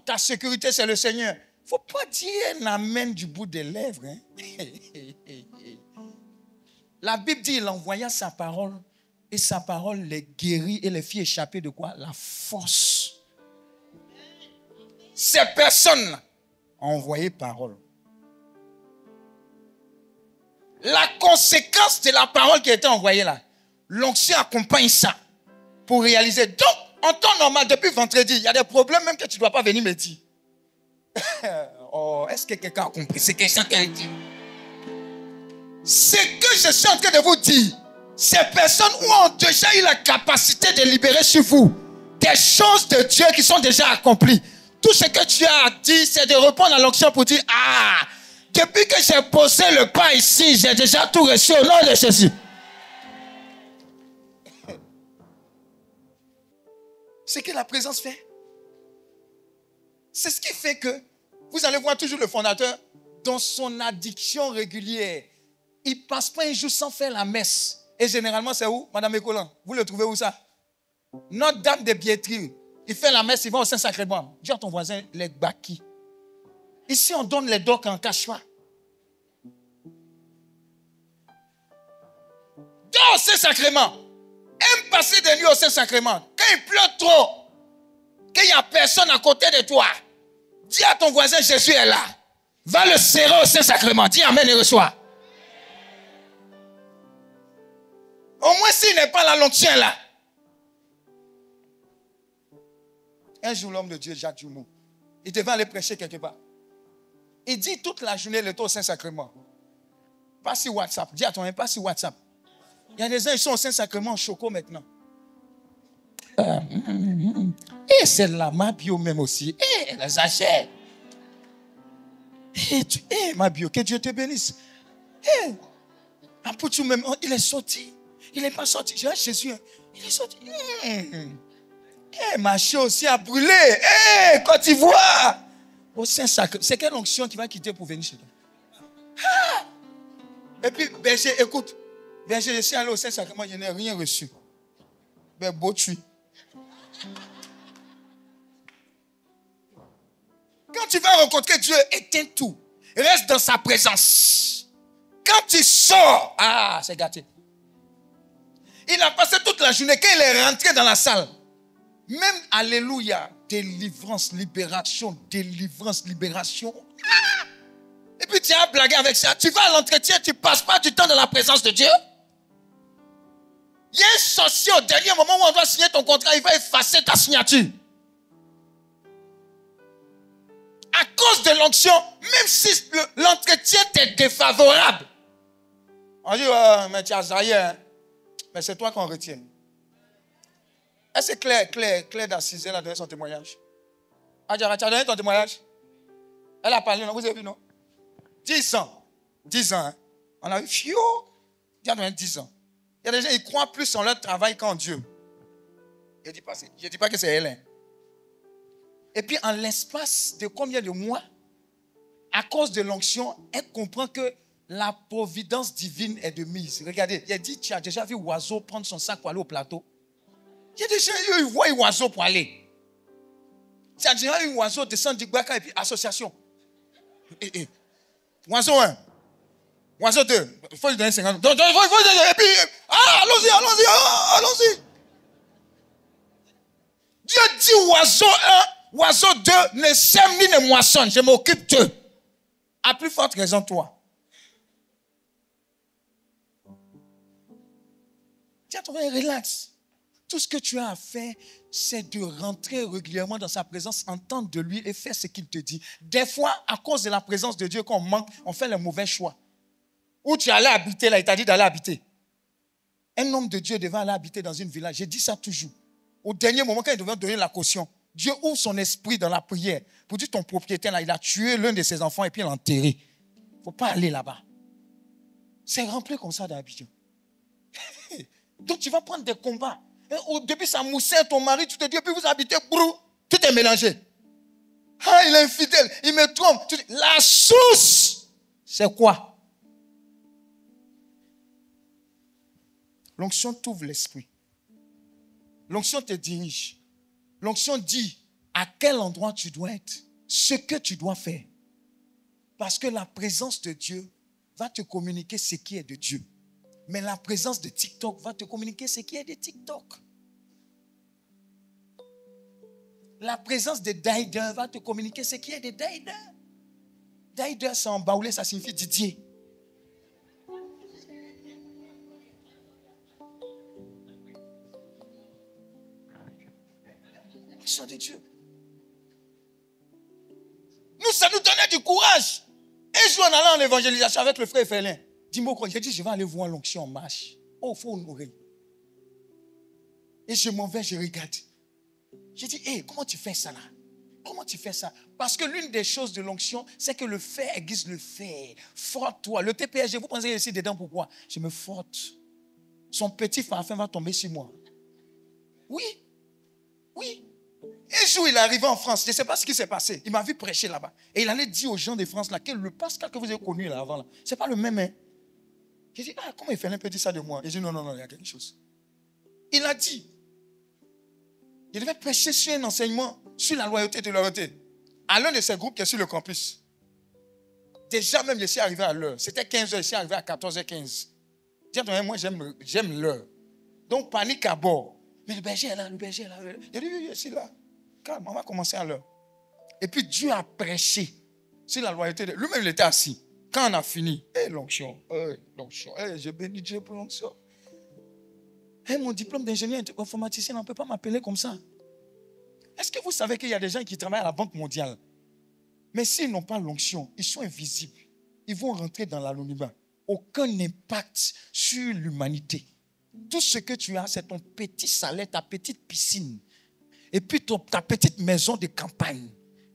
ta sécurité, c'est le Seigneur. Il ne faut pas dire un amen du bout des lèvres. Hein? La Bible dit, il envoya sa parole, et sa parole les guérit et les fit échapper de quoi? La force. Ces personnes ont envoyé parole. La conséquence de la parole qui a été envoyée là, l'onction accompagne ça pour réaliser. Donc, en temps normal, depuis vendredi, il y a des problèmes même que tu ne dois pas venir me dire. Oh, est-ce que quelqu'un a compris? C'est quelqu'un qui a dit. Ce que je suis en train de vous dire, ces personnes ont déjà eu la capacité de libérer sur vous des choses de Dieu qui sont déjà accomplies. Tout ce que tu as dit, c'est de répondre à l'onction pour dire, ah, depuis que j'ai posé le pas ici, j'ai déjà tout reçu au nom de Jésus. C'est que la présence fait. C'est ce qui fait que vous allez voir toujours le fondateur dans son addiction régulière. Il ne passe pas un jour sans faire la messe. Et généralement, c'est où, Madame Écolan? Vous le trouvez où ça? Notre-Dame de Biétrie. Il fait la messe, il va au Saint-Sacrement. Dis à ton voisin, les baki. Ici, on donne les docs en cachua. Dans au Saint-Sacrement. Aime passer des nuits au Saint-Sacrement. Quand il pleut trop, qu'il n'y a personne à côté de toi, dis à ton voisin, Jésus est là. Va le serrer au Saint-Sacrement. Dis amen et reçois. Au moins s'il n'est pas là, l'onction est là. Un jour, l'homme de Dieu, Jacques Dumont, il devait aller prêcher quelque part. Il dit toute la journée, il était au Saint-Sacrement. Pas sur WhatsApp. Dis à ton pas sur WhatsApp. Il y a des gens qui sont au Saint-Sacrement en choco maintenant. Et c'est là, ma bio même aussi. Et les achètes. Et ma bio, que Dieu te bénisse. Et Poutou même, il est sorti. Il n'est pas sorti. J'ai dit, Jésus, il est sorti. Ma chair aussi a brûlé. Côte d'Ivoire. Au Saint-Sacrement. C'est quelle onction qui va quitter pour venir chez toi? Et puis, berger, écoute. Berger, je suis allé au Saint-Sacrement, je n'ai rien reçu. Ben, beau tu. Quand tu vas rencontrer Dieu, éteins tout. Reste dans sa présence. Quand tu sors, c'est gâté. Il a passé toute la journée. Quand il est rentré dans la salle, même alléluia, délivrance, libération, délivrance, libération. Et puis tu as blagué avec ça. Tu vas à l'entretien, tu ne passes pas du temps dans la présence de Dieu. Il y a un sorcier au dernier moment où on doit signer ton contrat, il va effacer ta signature. À cause de l'onction, même si l'entretien t'est défavorable. On dit, mais tu as zaïe, hein? Mais c'est toi qu'on retient. Est-ce que Claire d'Assise, elle a donné son témoignage? Adjara, tu as donné ton témoignage? Elle a parlé, non? Vous avez vu, non? 10 ans. 10 ans. Hein? On a vu, fio. Il y a 10 ans. Il y a des gens, ils croient plus en leur travail qu'en Dieu. Je ne dis pas que c'est elle. Hein? Et puis, en l'espace de combien de mois, à cause de l'onction, elle comprend que la providence divine est de mise. Regardez, il a dit, tu as déjà vu oiseau prendre son sac pour aller au plateau? Il y a des gens, ils voient un oiseau pour aller. Tu as déjà vu un oiseau descendre du Baka et puis association. Oiseau 1. Oiseau 2. Il faut lui donner 50. Et puis, allons-y. Dieu dit oiseau 1, oiseau 2, ne sème ni ne moissonne. Je m'occupe d'eux. À plus forte raison, toi. Tiens, toi, relax. Tout ce que tu as à faire, c'est de rentrer régulièrement dans sa présence, entendre de lui et faire ce qu'il te dit. Des fois, à cause de la présence de Dieu, quand on manque, on fait le mauvais choix. Où tu allais habiter, là, il t'a dit d'aller habiter. Un homme de Dieu devait aller habiter dans une village. J'ai dit ça toujours. Au dernier moment, quand il devait donner la caution, Dieu ouvre son esprit dans la prière pour dire ton propriétaire, là, il a tué l'un de ses enfants et puis il l'a enterré. Il ne faut pas aller là-bas. C'est rempli comme ça d'Abidjan. Donc tu vas prendre des combats. Au début, ça moussait ton mari, tu te dis, puis vous habitez, brou, tout est mélangé. Ah, il est infidèle, il me trompe. Tu dis, la source, c'est quoi? L'onction t'ouvre l'esprit. L'onction te dirige. L'onction dit à quel endroit tu dois être, ce que tu dois faire. Parce que la présence de Dieu va te communiquer ce qui est de Dieu. Mais la présence de TikTok va te communiquer ce qui est de TikTok. La présence de Daider va te communiquer ce qui est de Daider. Daider, c'est en baoulé, ça signifie Didier. L'onction de Dieu. Nous, ça nous donnait du courage. Un jour, en allant en évangélisation avec le frère Félin, dis-moi, j'ai dit, je vais aller voir l'onction en marche. Oh, il faut honorer. Et je m'en vais, je regarde. J'ai dit, hey, comment tu fais ça là? Comment tu fais ça? Parce que l'une des choses de l'onction, c'est que le fer aiguise le fer. Frotte-toi. Le TPSG, vous pensez ici dedans pourquoi? Je me frotte. Son petit parfum va tomber sur moi. Oui. Oui. Un jour, il est arrivé en France. Je ne sais pas ce qui s'est passé. Il m'a vu prêcher là-bas. Et il allait dire aux gens de France là, que le Pascal que vous avez connu là avant, là, ce n'est pas le même. Hein? J'ai dit, ah, comment il fait un peu dire ça de moi? Il dit, non, il y a quelque chose. Il a dit, il devait prêcher sur un enseignement sur la loyauté et de loyauté à l'un de ces groupes qui est sur le campus. Déjà même, je suis arrivé à l'heure. C'était 15h, je suis arrivé à 14h15. Dis-moi, moi, j'aime l'heure. Donc, panique à bord. Mais le berger est là, le berger est là. Il a dit, oui, je suis là. Calme, on va commencer à l'heure. Et puis, Dieu a prêché sur la loyauté. Lui-même, il était assis. Quand on a fini, l'onction, je bénis Dieu pour l'onction. Mon diplôme d'ingénieur informaticien, on ne peut pas m'appeler comme ça. Est-ce que vous savez qu'il y a des gens qui travaillent à la Banque mondiale? Mais s'ils n'ont pas l'onction, ils sont invisibles. Ils vont rentrer dans l'anonymat. Aucun impact sur l'humanité. Tout ce que tu as, c'est ton petit salaire, ta petite piscine. Et puis ta petite maison de campagne.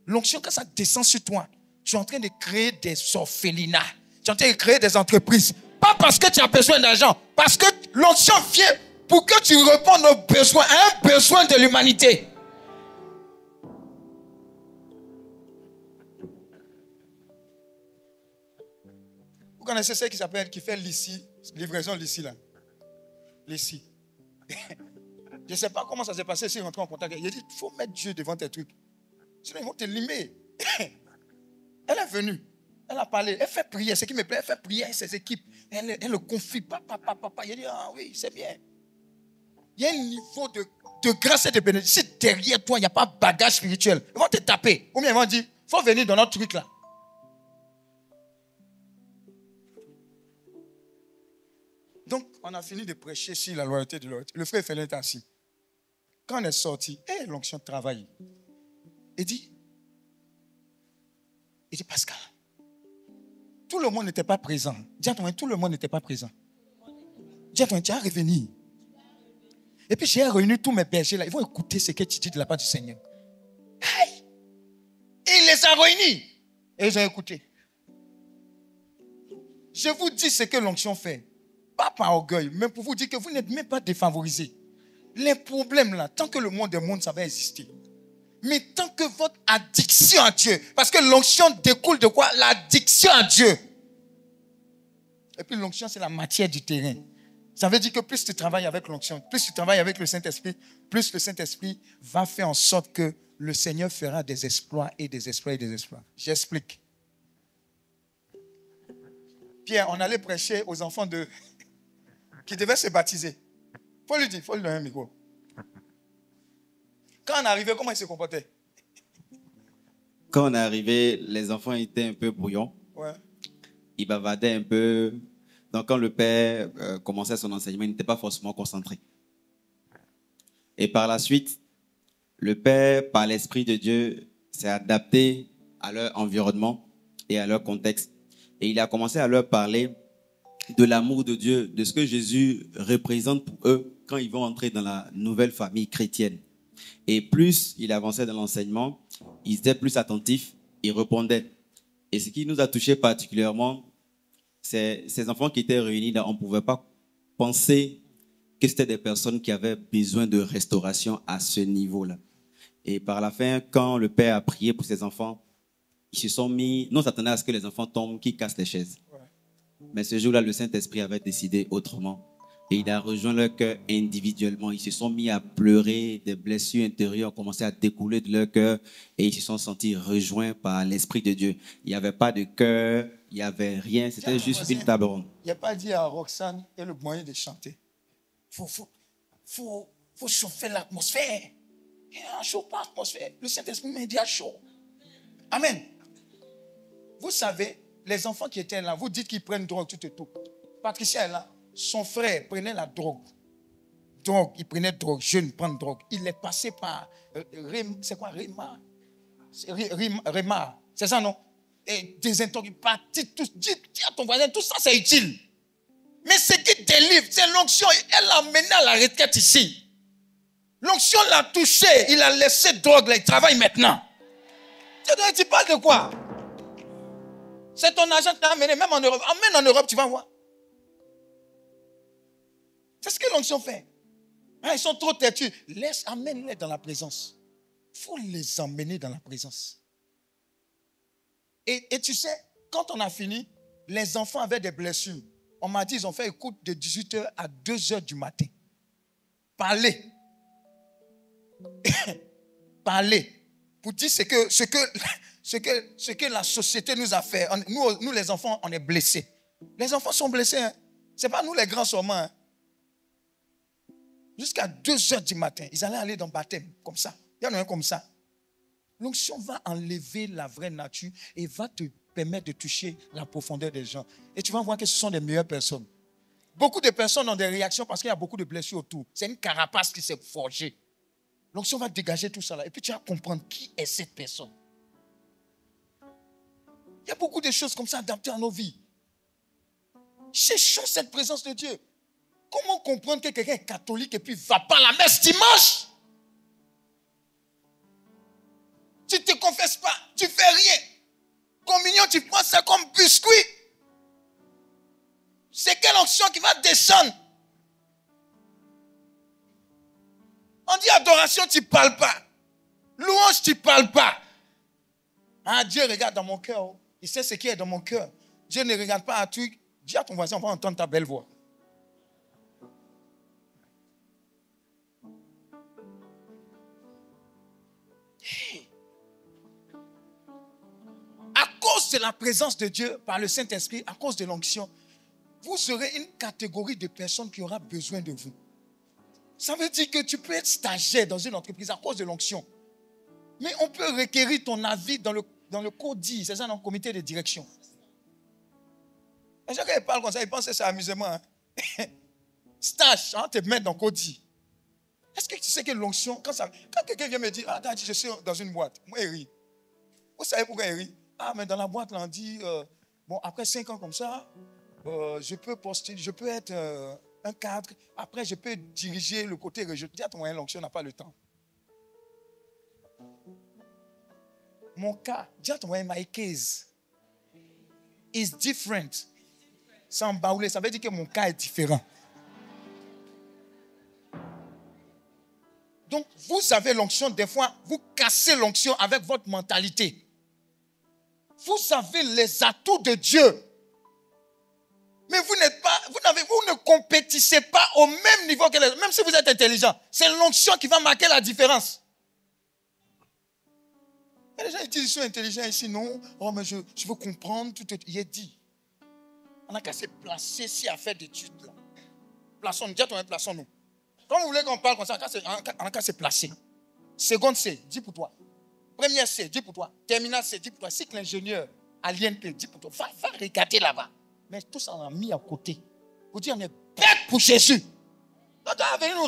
L'onction, quand ça descend sur toi, tu es en train de créer des orphelinats. Tu es en train de créer des entreprises. Pas parce que tu as besoin d'argent. Parce que l'onction vient pour que tu répondes aux besoins, à un besoin de l'humanité. Vous connaissez ce qui fait l'ici, livraison l'ici là. L'ici. Je ne sais pas comment ça s'est passé s'ils rentrent en contact. Il a dit, il faut mettre Dieu devant tes trucs. Sinon, ils vont te limer. Elle est venue. Elle a parlé. Elle fait prier. Ce qui me plaît, elle fait prier avec ses équipes. Elle le confie. Papa. Il a dit, ah oui, c'est bien. Il y a un niveau de grâce et de bénédiction. Si derrière toi, il n'y a pas de bagage spirituel, ils vont te taper. Ou bien ils vont dire, il faut venir dans notre truc là. Donc, on a fini de prêcher sur la loyauté de l'autre. Le frère Félin est assis. Quand on est sorti, l'onction travaille. Il dit, Pascal, tout le monde n'était pas présent. Dis à toi, tout le monde n'était pas présent. Dis à toi, tu as revenu. Et puis j'ai réuni tous mes bergers là. Ils vont écouter ce que tu dis de la part du Seigneur. Hey! Et il les a réunis. Et ils ont écouté. Je vous dis ce que l'onction fait. Pas par orgueil, mais pour vous dire que vous n'êtes même pas défavorisés. Les problèmes là, tant que le monde est monde, ça va exister. Mais tant que votre addiction à Dieu, parce que l'onction découle de quoi? L'addiction à Dieu. Et puis l'onction, c'est la matière du terrain. Ça veut dire que plus tu travailles avec l'onction, plus tu travailles avec le Saint-Esprit, plus le Saint-Esprit va faire en sorte que le Seigneur fera des exploits et des exploits et des exploits. J'explique. Pierre, on allait prêcher aux enfants qui devaient se baptiser. Faut lui donner un micro. Quand on est arrivé, comment ils se comportaient? Quand on est arrivé, les enfants étaient un peu brouillons. Ouais. Ils bavardaient un peu. Donc, quand le père commençait son enseignement, il n'était pas forcément concentré. Et par la suite, le père, par l'Esprit de Dieu, s'est adapté à leur environnement et à leur contexte. Et il a commencé à leur parler de l'amour de Dieu, de ce que Jésus représente pour eux quand ils vont entrer dans la nouvelle famille chrétienne. Et plus il avançait dans l'enseignement, il était plus attentif, il répondait. Et ce qui nous a touché particulièrement, c'est ces enfants qui étaient réunis là, on ne pouvait pas penser que c'était des personnes qui avaient besoin de restauration à ce niveau-là. Et par la fin, quand le père a prié pour ses enfants, ils se sont mis, non, s'attendaient à ce que les enfants tombent, qu'ils cassent les chaises. Mais ce jour-là, le Saint-Esprit avait décidé autrement. Et il a rejoint leur cœur individuellement. Ils se sont mis à pleurer, des blessures intérieures ont commencé à découler de leur cœur et ils se sont sentis rejoints par l'Esprit de Dieu. Il n'y avait pas de cœur, il n'y avait rien, c'était juste une table ronde. Il n'y a pas dit à Roxane, il y a le moyen de chanter. Faut chauffer l'atmosphère. Il y a un chaud, pas l'atmosphère. Le Saint-Esprit m'a dit à chaud. Amen. Vous savez, les enfants qui étaient là, vous dites qu'ils prennent drogue, tout et tout. Patricia est là. Son frère prenait la drogue. Il prenait drogue, jeune, prendre drogue. Il est passé par c'est quoi, Réma. C'est ça, non? Et des intoxications, dis à ton voisin, tout ça, c'est utile. Mais ce qui délivre, c'est l'onction. Elle l'a amené à la retraite ici. L'onction l'a touché. Il a laissé drogue, là, il travaille maintenant. Tu parles de quoi? C'est ton agent qui t'a amené, même en Europe. Emmène en Europe, tu vas voir. C'est ce que l'onction fait. Ils sont trop têtus. Amène-les dans la présence. Il faut les emmener dans la présence. Et tu sais, quand on a fini, les enfants avaient des blessures. On m'a dit, ils ont fait écoute de 18h à 2h du matin. Parler. Parler. Pour dire ce que la société nous a fait. Nous, les enfants, on est blessés. Les enfants sont blessés. Hein. Ce n'est pas nous les grands seulement. Hein. Jusqu'à 2h du matin, ils allaient aller dans le baptême, comme ça. Il y en a un comme ça. L'onction va enlever la vraie nature et va te permettre de toucher la profondeur des gens. Et tu vas voir que ce sont les meilleures personnes. Beaucoup de personnes ont des réactions parce qu'il y a beaucoup de blessures autour. C'est une carapace qui s'est forgée. L'onction va dégager tout ça là. Et puis tu vas comprendre qui est cette personne. Il y a beaucoup de choses comme ça adaptées à nos vies. Cherchons cette présence de Dieu. Comment comprendre que quelqu'un est catholique et puis ne va pas à la messe dimanche? Tu ne te confesses pas, tu ne fais rien. Communion, tu prends ça comme biscuit. C'est quelle onction qui va descendre? On dit adoration, tu ne parles pas. Louange, tu ne parles pas. Ah, Dieu regarde dans mon cœur. Il sait ce qui est dans mon cœur. Dieu ne regarde pas un truc. Dis à ton voisin, on va entendre ta belle voix. À cause de la présence de Dieu par le Saint-Esprit, à cause de l'onction, vous aurez une catégorie de personnes qui aura besoin de vous. Ça veut dire que tu peux être stagiaire dans une entreprise à cause de l'onction. Mais on peut requérir ton avis dans le CODI, c'est ça, dans le comité de direction. Les gens, quand ils parlent comme ça, ils pensent que c'est amusement. Hein? Stage, te mettre dans le CODI. Est-ce que tu sais que l'onction, quand quelqu'un vient me dire, ah, je suis dans une boîte, moi, il rit. Vous savez pourquoi il rit? Ah, mais dans la boîte, là, on dit, bon, après 5 ans comme ça, je peux poster, je peux être un cadre. Après, je peux diriger le côté régional. Dis à ton moyen, l'onction n'a pas le temps. Mon cas, dis à ton moyen, my case is different. Sans baoulé, ça veut dire que mon cas est différent. Donc, vous avez l'onction, des fois, vous cassez l'onction avec votre mentalité. Vous avez les atouts de Dieu. Mais vous ne compétissez pas au même niveau que les autres, même si vous êtes intelligent. C'est l'onction qui va marquer la différence. Et les gens disent, ils sont intelligents ici, non? Oh, mais je veux comprendre tout. Il est dit. On n'a qu'à se placer si à faire d'études. Plaçons-nous, plaçons-nous. Quand vous voulez qu'on parle comme ça, on n'a qu'à se placer. Seconde C, dis pour toi. Première C, dis pour toi. Terminale C, dis pour toi. Cycle ingénieur à l'INP, dis pour toi. Va regarder là-bas. Mais tout ça, on a mis à côté. Vous dites, on est bête pour Jésus. Donc, on va venir nous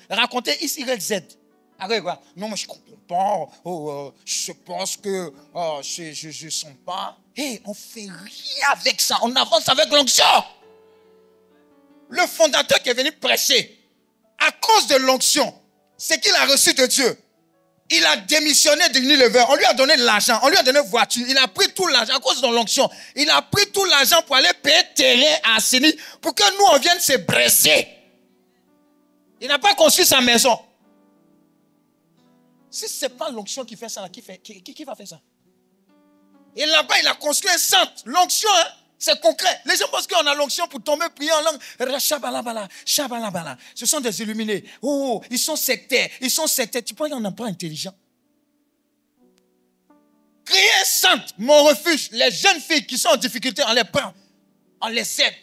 raconter X, Y, Z. Après, quoi? Non, mais je ne comprends pas. Je pense que je ne sens pas. Hey, on ne fait rien avec ça. On avance avec l'onction. Le fondateur qui est venu prêcher, à cause de l'onction, ce qu'il a reçu de Dieu. Il a démissionné d'Unilever. On lui a donné de l'argent. On lui a donné une voiture. Il a pris tout l'argent à cause de l'onction. Il a pris tout l'argent pour aller payer terrain à Assini pour que nous, on vienne se blesser. Il n'a pas construit sa maison. Si ce n'est pas l'onction qui fait ça, qui va faire ça? Et là-bas, il a construit un centre. L'onction, hein, c'est concret. Les gens pensent qu'on a l'onction pour tomber, prier en langue. Shabalabala, shabalabala. Ce sont des illuminés. Oh, ils sont sectaires. Ils sont sectaires. Tu penses qu'on n'est pas intelligent? Créer un centre, mon refuge. Les jeunes filles qui sont en difficulté, on les prend. On les aide.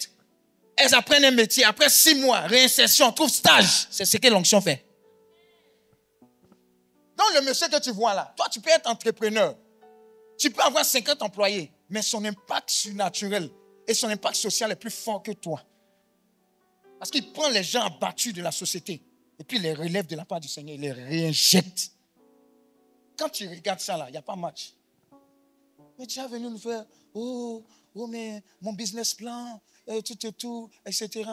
Elles apprennent un métier. Après 6 mois, réinsertion, trouve stage. C'est ce que l'onction fait. Donc le monsieur que tu vois là, toi tu peux être entrepreneur. Tu peux avoir 50 employés. Mais son impact surnaturel et son impact social est plus fort que toi. Parce qu'il prend les gens abattus de la société et puis il les relève de la part du Seigneur, il les réinjecte. Quand tu regardes ça là, il n'y a pas match. Mais tu es venu nous faire, oh mais mon business plan, tout, etc.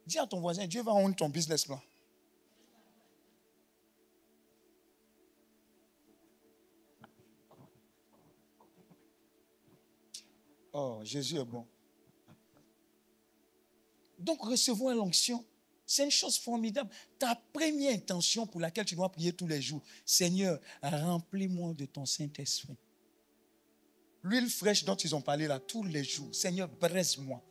Dis à ton voisin, Dieu va honte ton business plan. Oh, Jésus est bon. Donc, recevons l'onction. C'est une chose formidable. Ta première intention pour laquelle tu dois prier tous les jours. Seigneur, remplis-moi de ton Saint-Esprit. L'huile fraîche dont ils ont parlé là, tous les jours. Seigneur, braise-moi.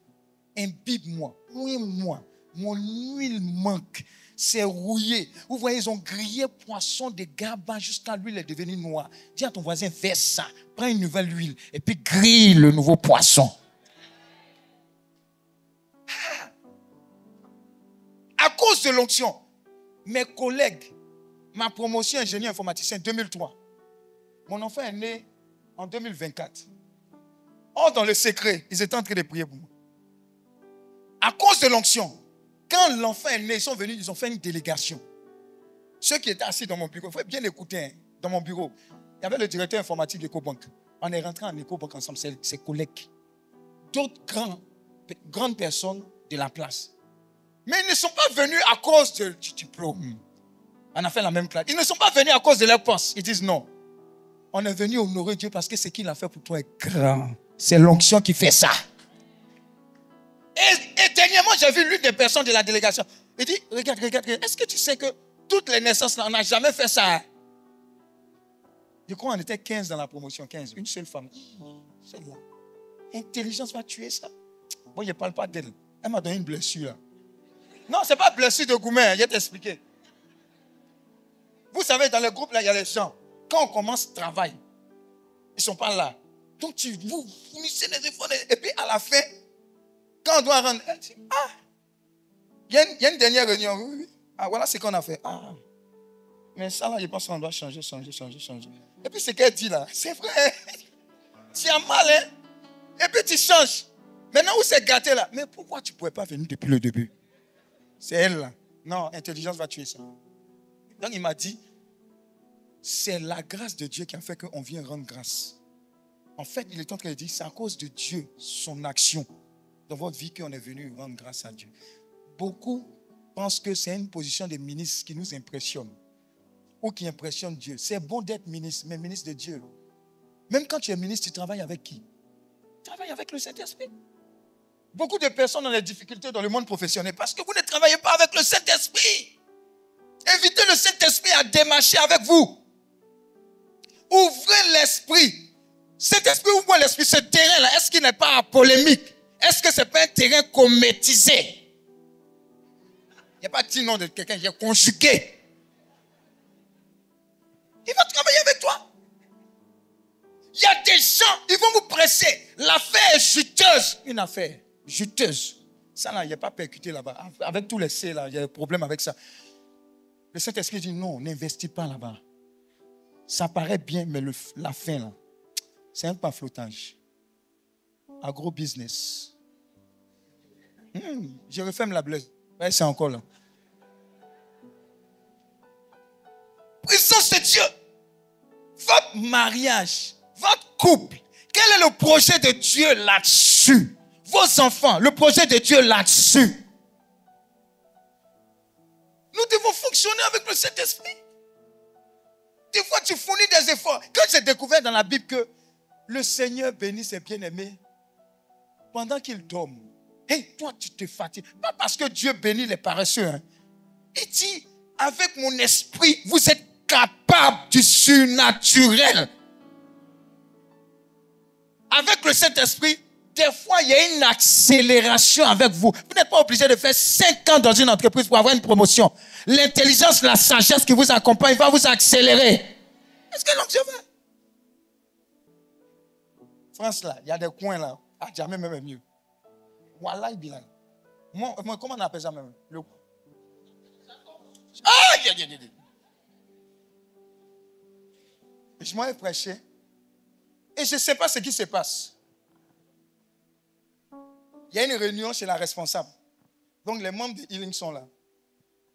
Imbibe-moi. Ouille-moi. Mon huile manque. C'est rouillé. Vous voyez, ils ont grillé poisson de GABA jusqu'à l'huile est devenue noire. Dis à ton voisin, verse ça. Prends une nouvelle huile et puis grille le nouveau poisson. À cause de l'onction, mes collègues, ma promotion ingénieur informaticien 2003, mon enfant est né en 2024. Or, dans le secret, ils étaient en train de prier pour moi. À cause de l'onction, quand l'enfant est né, ils sont venus, ils ont fait une délégation. Ceux qui étaient assis dans mon bureau, il faut bien écouter, hein, dans mon bureau. Il y avait le directeur informatique d'EcoBank. On est rentré en EcoBank ensemble, ses collègues. D'autres grandes personnes de la place. Mais ils ne sont pas venus à cause du diplôme. On a fait la même classe. Ils ne sont pas venus à cause de leur poste. Ils disent non. On est venu honorer Dieu parce que ce qu'il a fait pour toi est grand. C'est l'onction qui fait ça. Et dernièrement, j'ai vu l'une des personnes de la délégation. Il dit, regarde, est-ce que tu sais que toutes les naissances, on n'a jamais fait ça? Du coup, on était 15 dans la promotion, 15. Une seule femme. Celle-là. Intelligence va tuer ça. Bon, je ne parle pas d'elle. Elle m'a donné une blessure là. Non, ce n'est pas blessure de Goumen, je vais t'expliquer. Vous savez, dans le groupe, là, il y a les gens. Quand on commence le travail, ils ne sont pas là. Donc, vous finissez les efforts. Et puis, à la fin, quand on doit rendre, il y a une dernière réunion. Oui. Ah, voilà ce qu'on a fait. Ah, mais ça, là, je pense qu'on doit changer. Et puis, ce qu'elle dit là, c'est vrai. Tu as mal, hein? Et puis, tu changes. Maintenant, où c'est gâté là? Mais pourquoi tu ne pouvais pas venir depuis le début? C'est elle là. Non, intelligence va tuer ça. Donc, il m'a dit, c'est la grâce de Dieu qui a fait qu'on vient rendre grâce. En fait, il est en train de dire, c'est à cause de Dieu, son action dans votre vie qu'on est venu rendre grâce à Dieu. Beaucoup pensent que c'est une position de ministre qui nous impressionne ou qui impressionne Dieu. C'est bon d'être ministre, mais ministre de Dieu. Même quand tu es ministre, tu travailles avec qui? Tu travailles avec le Saint-Esprit. Beaucoup de personnes ont des difficultés dans le monde professionnel parce que vous ne travaillez pas avec le Saint-Esprit. Invitez le Saint-Esprit à démarcher avec vous. Ouvrez l'esprit. Saint-Esprit, ouvre l'esprit. Ce terrain-là, est-ce qu'il n'est pas polémique? Est-ce que ce n'est pas un terrain commétisé? Il n'y a pas dit nom de quelqu'un, j'ai conjugué. Il va travailler avec toi. Il y a des gens, ils vont vous presser. L'affaire est juteuse. Une affaire juteuse. Ça, là, il n'y a pas percuté là-bas. Avec tous les C, là, il y a des problèmes avec ça. Le Saint-Esprit dit non, n'investis pas là-bas. Ça paraît bien, mais la fin, là, c'est un pamphletage. Agro-business. Je referme la blague. Ouais, c'est encore là. Puissance de Dieu. Votre mariage, votre couple, quel est le projet de Dieu là-dessus? Vos enfants, le projet de Dieu là-dessus. Nous devons fonctionner avec le Saint-Esprit. Des fois, tu fournis des efforts. Quand j'ai découvert dans la Bible que le Seigneur bénit ses bien-aimés pendant qu'ils dorment. Hey, toi, tu te fatigues. Pas parce que Dieu bénit les paresseux. Hein. Il dit, avec mon esprit, vous êtes capable du surnaturel. Avec le Saint-Esprit, des fois, il y a une accélération avec vous. Vous n'êtes pas obligé de faire 5 ans dans une entreprise pour avoir une promotion. L'intelligence, la sagesse qui vous accompagne va vous accélérer. Est-ce que l'onction va? France, là, il y a des coins là. Ah, jamais même mieux. Voilà, il bilan. Moi, comment on appelle ça même? Le... Ah, je m'en ai prêché. Et je ne sais pas ce qui se passe. Il y a une réunion chez la responsable. Donc les membres de Healing sont là.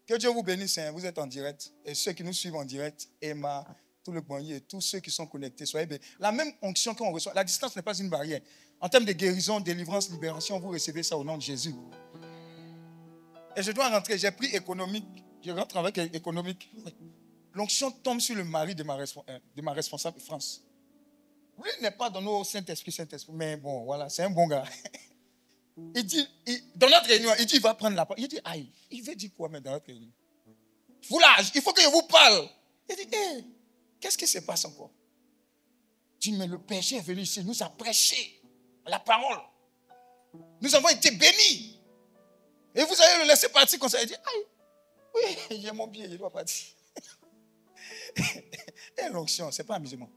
Que Dieu vous bénisse, hein, vous êtes en direct. Et ceux qui nous suivent en direct, Emma, tout le Boigny et tous ceux qui sont connectés, soyez bénis. La même onction qu'on reçoit, la distance n'est pas une barrière. En termes de guérison, délivrance, libération, vous recevez ça au nom de Jésus. Et je dois rentrer, j'ai pris économique. Je rentre avec économique. L'onction tombe sur le mari de ma responsable France. Lui n'est pas dans nos Saint-Esprit, mais bon, voilà, c'est un bon gars. Il dit, dans notre réunion, il dit, il va prendre la parole. Il dit, aïe, il veut dire quoi, mais dans notre réunion? Vous là, il faut que je vous parle. Il dit, hey, qu'est-ce qui se passe encore? Il dit, mais le péché est venu ici, nous a prêché la parole. Nous avons été bénis. Et vous allez le laisser partir comme ça. Il dit, aïe, oui, j'ai mon billet, je dois partir. Et l'onction, ce n'est pas amusement.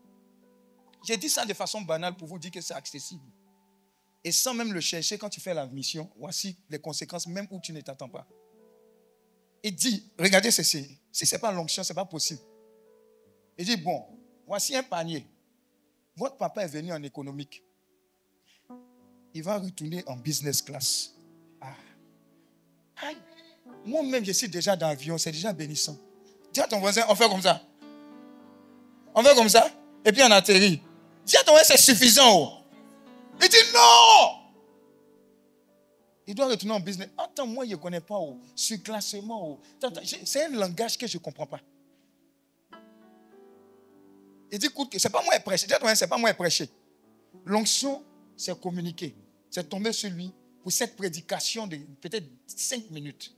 J'ai dit ça de façon banale pour vous dire que c'est accessible. Et sans même le chercher, quand tu fais la mission, voici les conséquences, même où tu ne t'attends pas. Il dit, regardez ceci, si ce n'est pas l'onction, ce n'est pas possible. Il dit, bon, voici un panier. Votre papa est venu en économique. Il va retourner en business class. Ah. Aïe. Moi-même, je suis déjà dans l'avion, c'est déjà bénissant. Dis à ton voisin, on fait comme ça. On fait comme ça, et puis on atterrit. Dis à ton voisin, c'est suffisant. Oh. Il dit non. Il doit retourner en business. Attends, moi, je ne connais pas. Oh. Surclassement. Oh. C'est un langage que je ne comprends pas. Il dit, écoute, c'est pas moi qui prêche. Dis à ton voisin, c'est pas moi qui prêche. L'onction, c'est communiquer. C'est tomber sur lui pour cette prédication de peut-être 5 minutes.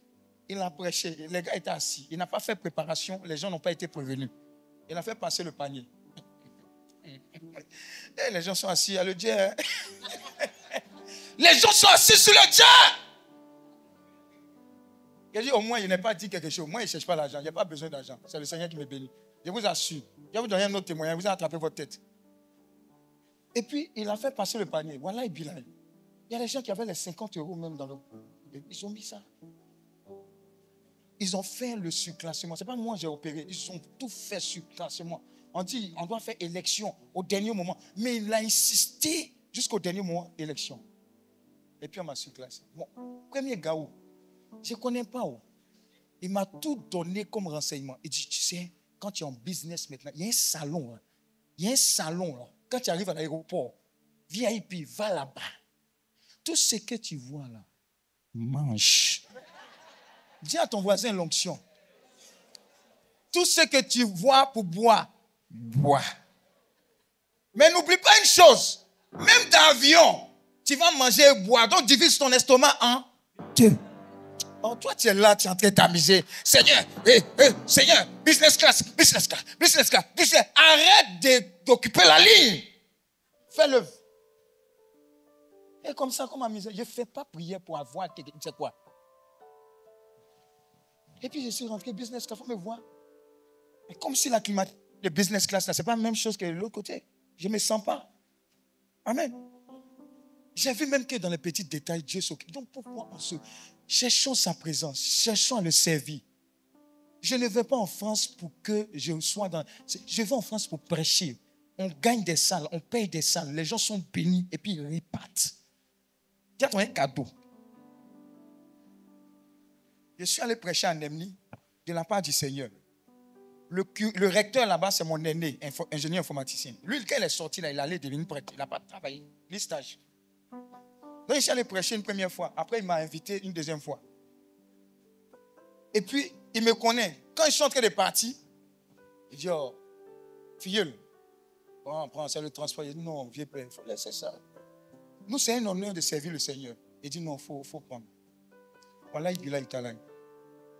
Il a prêché. Les gars étaient assis. Il n'a pas fait préparation. Les gens n'ont pas été prévenus. Il a fait passer le panier. Et les gens sont assis à le dire. Les gens sont assis sur le Dieu. Il a dit, au moins, il n'a pas dit quelque chose. Moi, il ne cherche pas l'argent. Il n'y a pas besoin d'argent. C'est le Seigneur qui me bénit. Je vous assure. Je vais vous donner un autre témoignage. Vous allez attraper votre tête. Et puis, il a fait passer le panier. Voilà, il bilan. Il y a des gens qui avaient les 50 € même dans le... Ils ont mis ça. Ils ont fait le surclassement. Ce n'est pas moi qui j'ai opéré. Ils ont tout fait surclassement. On dit, on doit faire élection au dernier moment. Mais il a insisté jusqu'au dernier moment, élection. Et puis on m'a surclassé. Bon, premier gars, je ne connais pas. Il m'a tout donné comme renseignement. Il dit, tu sais, quand tu es en business maintenant, il y a un salon. Là. Il y a un salon. Là. Quand tu arrives à l'aéroport, VIP, va là-bas. Tout ce que tu vois là, mange. Dis à ton voisin l'onction. Tout ce que tu vois pour boire, bois. Mais n'oublie pas une chose. Même dans l'avion, tu vas manger et boire. Donc divise ton estomac en 2. Oh, toi, tu es là, tu es en train de t'amuser. Seigneur, Seigneur, business class. Arrête d'occuper la ligne. Fais-le. Et comme ça, comme amuser. Je ne fais pas prière pour avoir quelque chose. Tu sais quoi? Et puis je suis rentré business class, il faut me voir. Et comme si la climat de business class, ce n'est pas la même chose que de l'autre côté. Je ne me sens pas. Amen. J'ai vu même que dans les petits détails, Dieu s'occupe. Donc pourquoi cherchons sa présence, cherchons à le servir. Je ne vais pas en France pour que je sois dans... Je vais en France pour prêcher. On gagne des salles, on paye des salles, les gens sont bénis et puis ils repartent. Il y a un cadeau. Je suis allé prêcher en Emni de la part du Seigneur. Le recteur là-bas, c'est mon aîné, ingénieur informaticien. Lui, quand il est sorti, là, il allait devenir prêtre. Il n'a pas travaillé, ni stage. Donc, je suis allé prêcher une première fois. Après, il m'a invité une deuxième fois. Et puis, il me connaît. Quand je suis en train de partir, il dit, oh, filleul, on prend ça, le transport. Il dit, non, vieux père, il faut laisser ça. Nous, c'est un honneur de servir le Seigneur. Il dit, non, il faut prendre. Voilà, il dit là, il t'a là.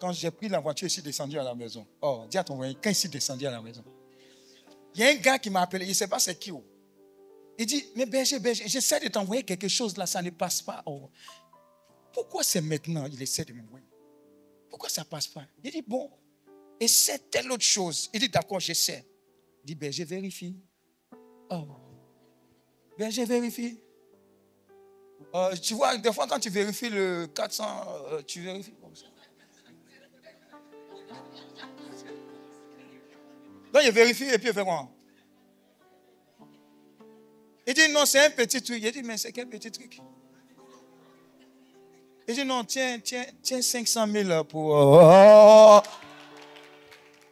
Quand j'ai pris la voiture, je suis descendu à la maison. Oh, dis à ton voisin, quand je suis descendu à la maison, il y a un gars qui m'a appelé, il ne sait pas c'est qui. Oh. Il dit, mais berger, j'essaie de t'envoyer quelque chose là, ça ne passe pas. Oh. Pourquoi c'est maintenant? Il essaie de m'envoyer. Pourquoi ça ne passe pas? Il dit, bon, essaie telle autre chose. Il dit, d'accord, j'essaie. Il dit, berger, vérifie. Oh. Berger, vérifie. Tu vois, des fois, quand tu vérifies le 400, tu vérifies comme ça. Donc, il vérifie et puis il fait quoi? Il dit, non, c'est un petit truc. Il dit, mais c'est quel petit truc? Il dit, non, tiens 500 000 pour...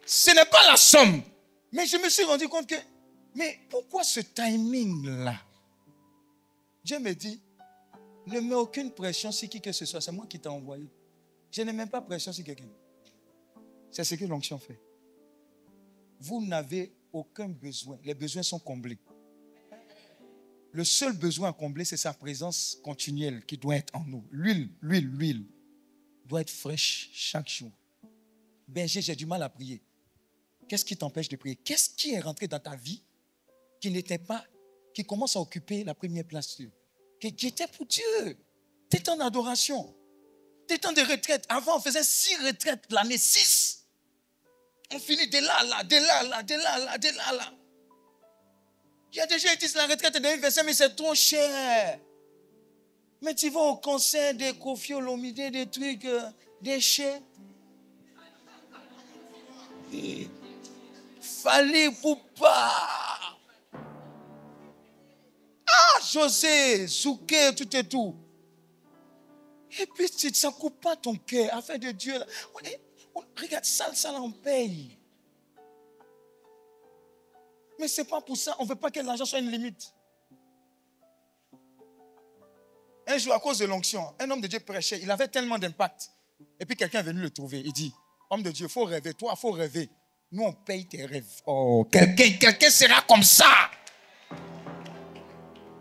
Ce n'est pas la somme. Mais je me suis rendu compte que... Mais pourquoi ce timing-là? Dieu me dit, ne mets aucune pression sur qui que ce soit. C'est moi qui t'ai envoyé. Je ne mets pas pression sur quelqu'un. C'est ce que l'onction fait. Vous n'avez aucun besoin. Les besoins sont comblés. Le seul besoin à combler, c'est sa présence continuelle qui doit être en nous. L'huile doit être fraîche chaque jour. Berger, j'ai du mal à prier. Qu'est-ce qui t'empêche de prier? Qu'est-ce qui est rentré dans ta vie qui n'était pas, qui commence à occuper la première place? Qui était pour Dieu. Tu étais en adoration. Tu étais en de retraite. Avant, on faisait 6 retraites l'année, 6. On finit de là, là, de là, là, de là, là, de là, là. Il y a des gens qui disent la retraite de 25 mais c'est trop cher. Mais tu vas au concert de Kofi Olomide, des trucs, des chais. Fallait pour pas. Ah, José, Zouké, tout et tout. Et puis, ça ne coupe pas ton cœur. Afin de Dieu. Regarde, ça, on paye. Mais ce n'est pas pour ça. On ne veut pas que l'argent soit une limite. Un jour, à cause de l'onction, un homme de Dieu prêchait. Il avait tellement d'impact. Et puis, quelqu'un est venu le trouver. Il dit, homme de Dieu, il faut rêver. Toi, il faut rêver. Nous, on paye tes rêves. Oh, quelqu'un sera comme ça.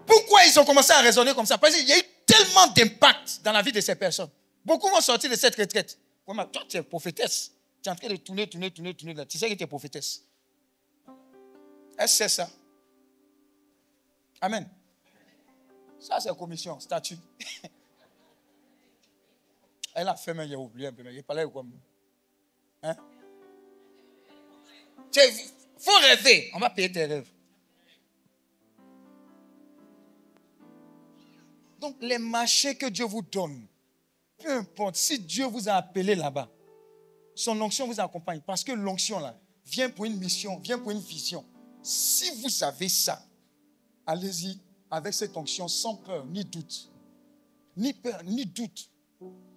Pourquoi ils ont commencé à raisonner comme ça? Parce qu'il y a eu tellement d'impact dans la vie de ces personnes. Beaucoup vont sortir de cette retraite. Ouais, mais toi, tu es prophétesse. Tu es en train de tourner. Là. Tu sais que tu es prophétesse. Est-ce que c'est ça? Amen. Ça, c'est commission, statut. Elle a fait, mais j'ai oublié un peu. Il parlait comme. Hein? Il faut rêver. On va payer tes rêves. Donc, les marchés que Dieu vous donne, peu importe, si Dieu vous a appelé là-bas, son onction vous accompagne. Parce que l'onction, là, vient pour une mission, vient pour une vision. Si vous avez ça, allez-y avec cette onction sans peur ni doute. Ni peur, ni doute.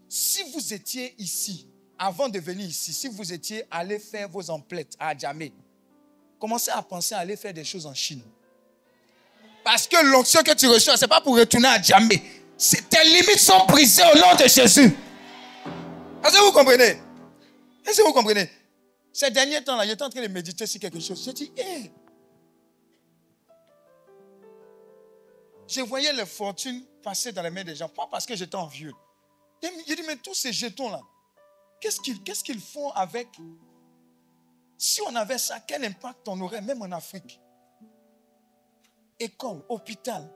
Si vous étiez ici, avant de venir ici, si vous étiez allé faire vos emplettes à Adjamé, commencez à penser à aller faire des choses en Chine. Parce que l'onction que tu reçois, ce n'est pas pour retourner à Adjamé. Tes limites sont brisées au nom de Jésus. Est-ce que vous comprenez? Est-ce que vous comprenez? Ces derniers temps-là, j'étais en train de méditer sur quelque chose. J'ai dit, hey. Je voyais les fortunes passer dans les mains des gens. Pas parce que j'étais envieux. J'ai dit, mais tous ces jetons-là, qu'est-ce qu'ils font avec? Si on avait ça, quel impact on aurait, même en Afrique? École, hôpital.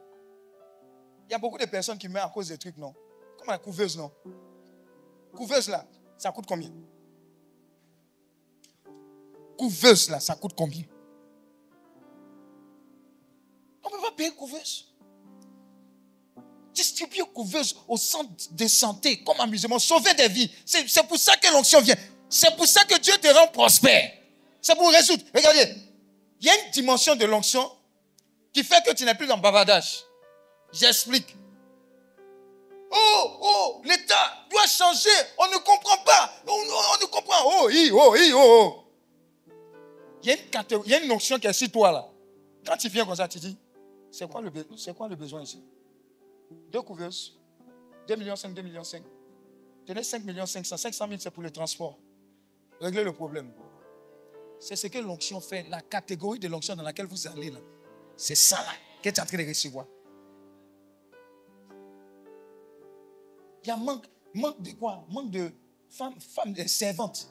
Il y a beaucoup de personnes qui meurent à cause des trucs, non? Comme la couveuse, non? Couveuse, là, ça coûte combien? Couveuse, là, ça coûte combien? On ne peut pas payer couveuse. Distribuer couveuse au centre de santé comme amusement, sauver des vies. C'est pour ça que l'onction vient. C'est pour ça que Dieu te rend prospère. C'est pour résoudre. Regardez, il y a une dimension de l'onction qui fait que tu n'es plus dans le bavardage. J'explique. Oh, l'État doit changer. On ne comprend pas. On ne comprend. Oh. Il y a une onction qui est sur toi là. Quand tu viens comme ça, tu dis, c'est quoi le besoin ici? 2 couveuses, 2,5 millions, 2,5 millions. Tenez 5 500 000, c'est pour le transport. Réglez le problème. C'est ce que l'onction fait. La catégorie de l'onction dans laquelle vous allez là. C'est ça là que tu es en train de recevoir. Il y a manque de quoi? Manque de femmes servantes.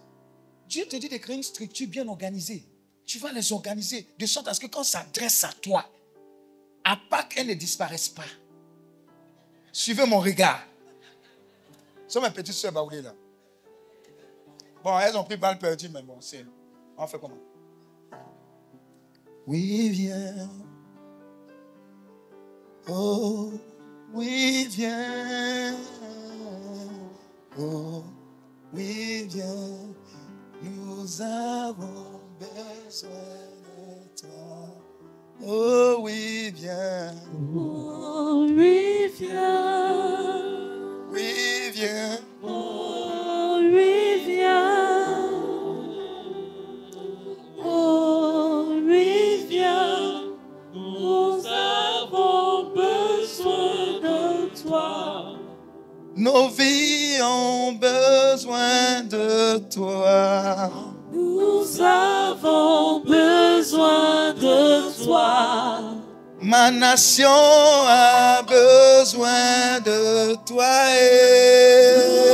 Dieu te dit de créer une structure bien organisée. Tu vas les organiser de sorte à ce que quand ça s'adresse à toi, à part qu'elles ne disparaissent pas. Suivez mon regard. Ce sont mes petites soeurs baoulées là. Bon, elles ont pris balle perdue, mais bon, c'est... On fait comment? Oui, viens. Oh, oui, viens. Oh, oui, viens. Nous avons besoin de toi. Oh, oui, viens. Oh, oui, viens. Oui, viens. Oh, oui, viens. Oh, oui, viens. Nous avons besoin de toi. Nos vies ont besoin de toi. Nous avons besoin de toi. Ma nation a besoin de toi.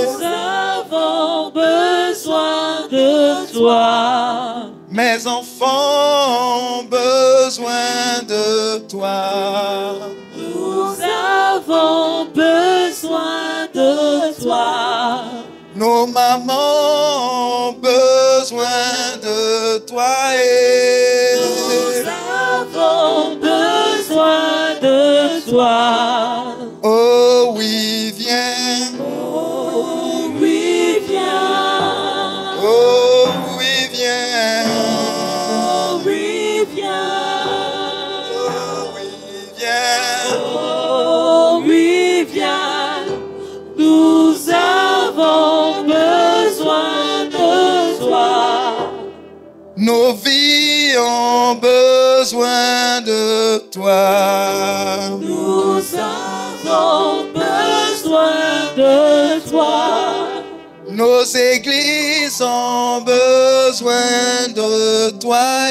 Nous avons besoin de toi. Mes enfants ont besoin de toi. Nous avons besoin de toi. Nos mamans ont besoin de toi. Nous avons besoin de toi. Oh oui, viens. Oh oui, viens. Oh oui, viens. Oh oui, viens. Oh oui, viens. Oh oui, viens. Nous avons besoin de toi. Nos vies ont besoin de toi. Nous avons besoin de toi. Nos églises ont besoin de toi.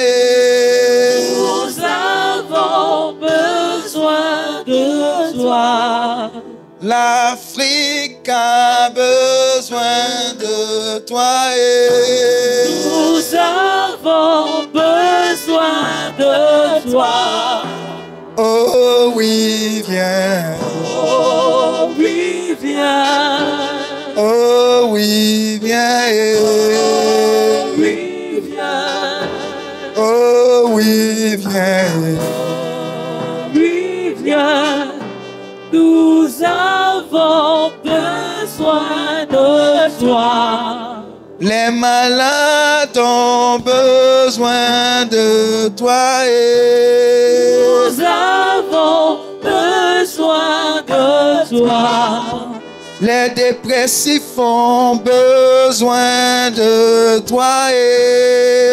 Nous avons besoin de toi. L'Afrique a besoin de toi. Nous avons besoin de toi. Oh oui, viens. Oh oui, viens. Oh oui, viens. Oh oui, viens. Oh oui, viens. Oui, viens. Nous avons besoin de toi. Les malades ont besoin de toi. Nous avons besoin de toi. Les dépressifs ont besoin de toi.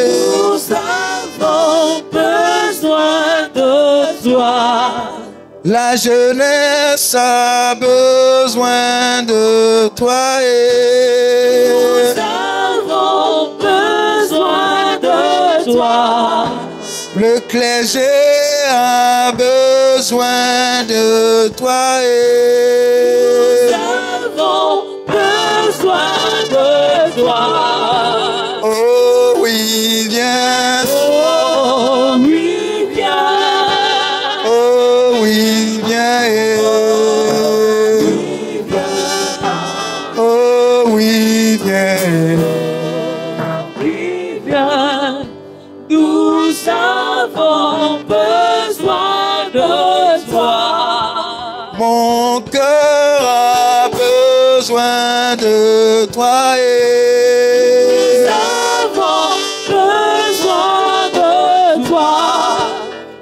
Nous avons besoin de toi. La jeunesse a besoin de toi. Nous avons besoin de toi. Le clergé a besoin de toi. Nous avons besoin de toi. Oh oui, viens. Oh oui, viens. Oh oui, viens. Oh oui, viens. Oui, viens. Nous avons besoin de toi. Mon cœur a besoin de toi. Nous avons besoin de toi.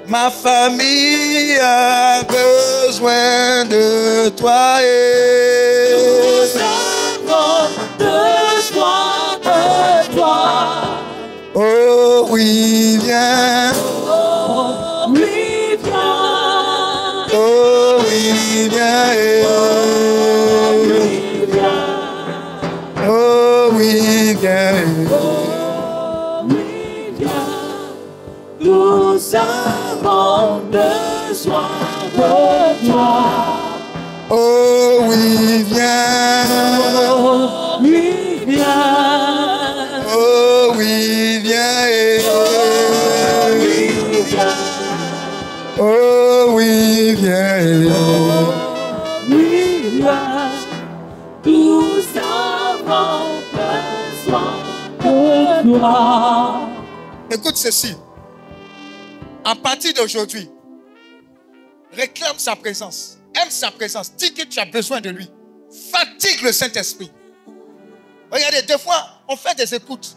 Ma famille a besoin de toi. Nous avons besoin de toi. Oh oui, viens. Oh oui, viens. Oh oui, viens. Oh oui, viens. Oh oui, viens. Oh oui, viens. Nous avons besoin de toi. Oh oui, viens. Oh oui, viens. Oh oui, viens. Oh oui, viens. Oh oui, viens. Oh oui, viens. Nous avons besoin de toi. Écoute ceci. À partir d'aujourd'hui, réclame sa présence. Aime sa présence. Dis que tu as besoin de lui. Fatigue le Saint-Esprit. Regardez, des fois, on fait des écoutes.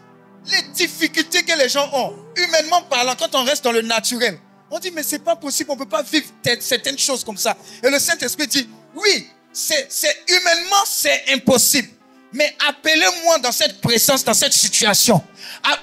Les difficultés que les gens ont, humainement parlant, quand on reste dans le naturel, on dit, mais c'est pas possible, on ne peut pas vivre certaines choses comme ça. Et le Saint-Esprit dit, oui, humainement, c'est impossible. Mais appelez-moi dans cette présence, dans cette situation.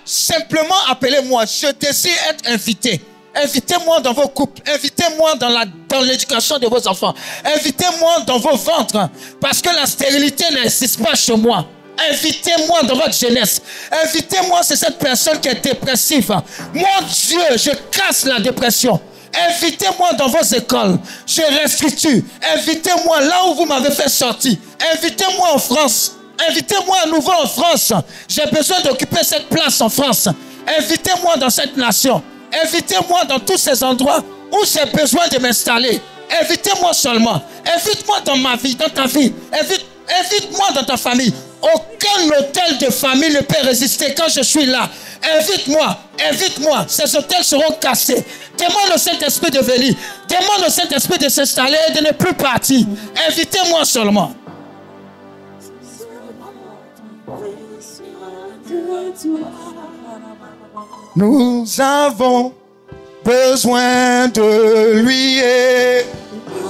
Simplement appelez-moi. Je désire être invité. Invitez-moi dans vos couples. Invitez-moi dans l'éducation de vos enfants. Invitez-moi dans vos ventres. Parce que la stérilité n'existe pas chez moi. Invitez-moi dans votre jeunesse. Invitez-moi, c'est cette personne qui est dépressive. Mon Dieu, je casse la dépression. Invitez-moi dans vos écoles. Je restitue. Invitez-moi là où vous m'avez fait sortir. Invitez-moi en France. Invitez-moi à nouveau en France. J'ai besoin d'occuper cette place en France. Invitez-moi dans cette nation. Invitez-moi dans tous ces endroits où j'ai besoin de m'installer. Invitez-moi seulement. Invite-moi dans ma vie, dans ta vie. Invite-moi dans ta famille. Aucun hôtel de famille ne peut résister quand je suis là. Invite-moi, invite-moi. Ces hôtels seront cassés. Demande au Saint-Esprit de venir. Demande au Saint-Esprit de s'installer et de ne plus partir. Invitez-moi seulement. Nous avons besoin de lui.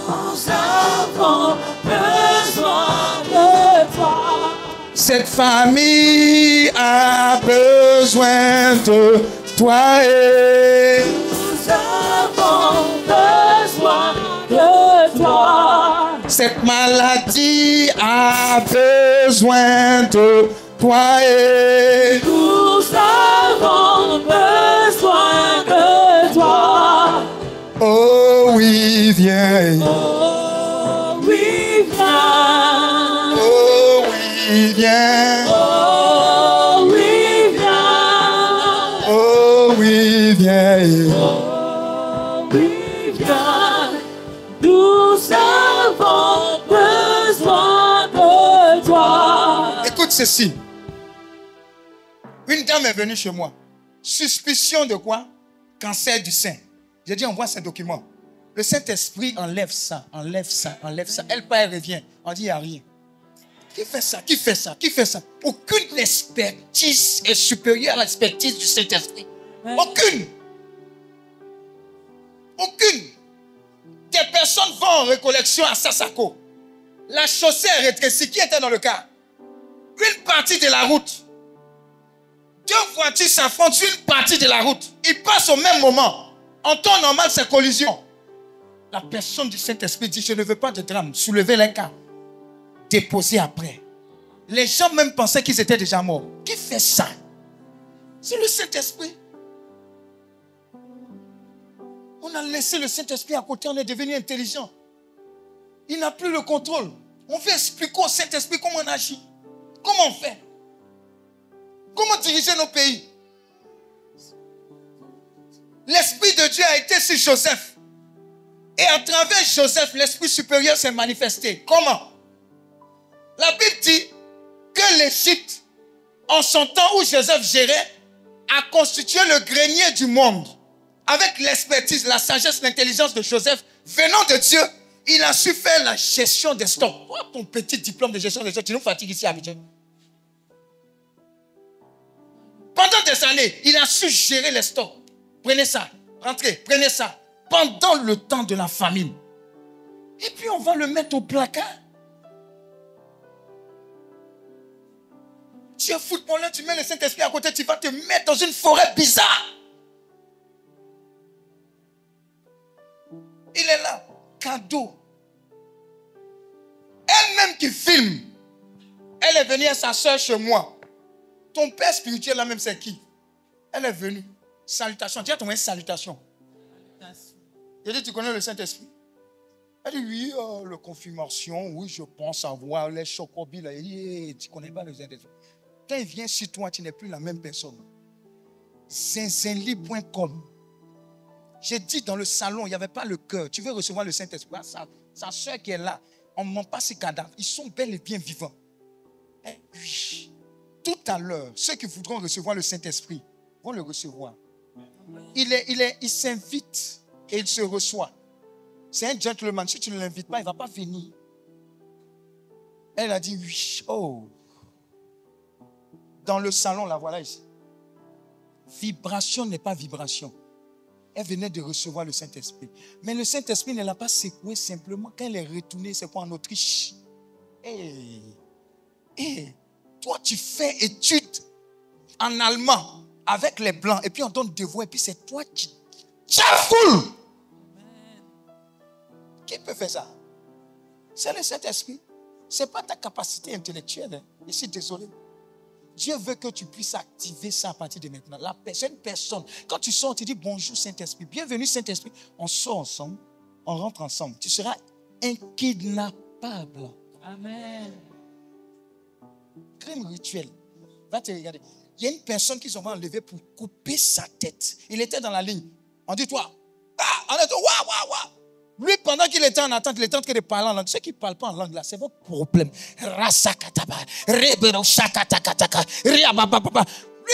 Nous avons besoin de toi. Cette famille a besoin de toi. Nous avons besoin de toi. Cette maladie a besoin de toi. Nous avons besoin de toi. Oh oui, viens. Oh oui, viens. Oh oui, viens. Oh oui, viens. Oh oui, viens. Oh oui, viens. Nous avons besoin de toi. Écoute ceci. Une dame est venue chez moi. Suspicion de quoi? Cancer du sein. J'ai dit, envoie ces documents. Le Saint-Esprit enlève ça, enlève ça, enlève ça. Elle part, elle revient. On dit, il n'y a rien. Qui fait ça? Qui fait ça? Qui fait ça? Aucune expertise est supérieure à l'expertise du Saint-Esprit. Aucune. Aucune. Des personnes vont en récollection à Sassako. La chaussée est rétrécie. Qui était dans le cas? Une partie de la route. Deux voitures s'affrontent sur une partie de la route. Ils passent au même moment. En temps normal, c'est collision. La personne du Saint-Esprit dit, je ne veux pas de drame. Soulevez les cas. Déposer après. Les gens même pensaient qu'ils étaient déjà morts. Qui fait ça? C'est le Saint-Esprit. On a laissé le Saint-Esprit à côté, on est devenu intelligent. Il n'a plus le contrôle. On veut expliquer au Saint-Esprit comment on agit. Comment on fait? Comment diriger nos pays? L'Esprit de Dieu a été sur Joseph. Et à travers Joseph, l'Esprit supérieur s'est manifesté. Comment? La Bible dit que l'Égypte, en son temps où Joseph gérait, a constitué le grenier du monde. Avec l'expertise, la sagesse, l'intelligence de Joseph, venant de Dieu, il a su faire la gestion des stocks. Oh, ton petit diplôme de gestion des stocks, tu nous fatigues ici, Abidjan. Pendant des années, il a su gérer les stocks. Prenez ça, rentrez, prenez ça. Pendant le temps de la famine. Et puis on va le mettre au placard. Tu es footballeur, tu mets le Saint-Esprit à côté, tu vas te mettre dans une forêt bizarre. Il est là, cadeau. Elle-même qui filme. Elle est venue à sa soeur chez moi. Ton père spirituel là même, c'est qui? Elle est venue. Salutation. Dis à ton mari salutation. Il dit, tu connais le Saint-Esprit? Elle dit, oui, la confirmation, oui, je pense avoir les chocobis là. Il dit, tu ne connais pas le Saint-Esprit. Quand il vient sur toi, tu n'es plus la même personne. Zinzinli.com. J'ai dit dans le salon, il n'y avait pas le cœur. Tu veux recevoir le Saint-Esprit? Sa soeur qui est là, on ne ment pas ses cadavres. Ils sont bel et bien vivants. Et puis, tout à l'heure, ceux qui voudront recevoir le Saint-Esprit vont le recevoir. Il s'invite et il se reçoit. C'est un gentleman. Si tu ne l'invites pas, il ne va pas venir. Elle a dit oui. Oh. Dans le salon, la voilà ici. Vibration n'est pas vibration. Elle venait de recevoir le Saint-Esprit. Mais le Saint-Esprit ne l'a pas secoué simplement. Quand elle est retournée, c'est quoi, en Autriche? Toi, tu fais études en allemand avec les Blancs. Et puis on donne des voix. Et puis c'est toi qui... Tchafoul! Qui peut faire ça? C'est le Saint-Esprit. Ce n'est pas ta capacité intellectuelle. Je suis désolé. Dieu veut que tu puisses activer ça à partir de maintenant. La personne, quand tu sors, tu dis bonjour Saint-Esprit. Bienvenue Saint-Esprit. On sort ensemble, on rentre ensemble. Tu seras inkidnappable. Amen. Crime rituel. Va te regarder. Il y a une personne qui s'en va enlever pour couper sa tête. Il était dans la ligne. On dit toi. On est toi. Lui, pendant qu'il était en attente, il était en train de parler en langue. Ceux qui ne parlent pas en langue, là, c'est votre problème. Lui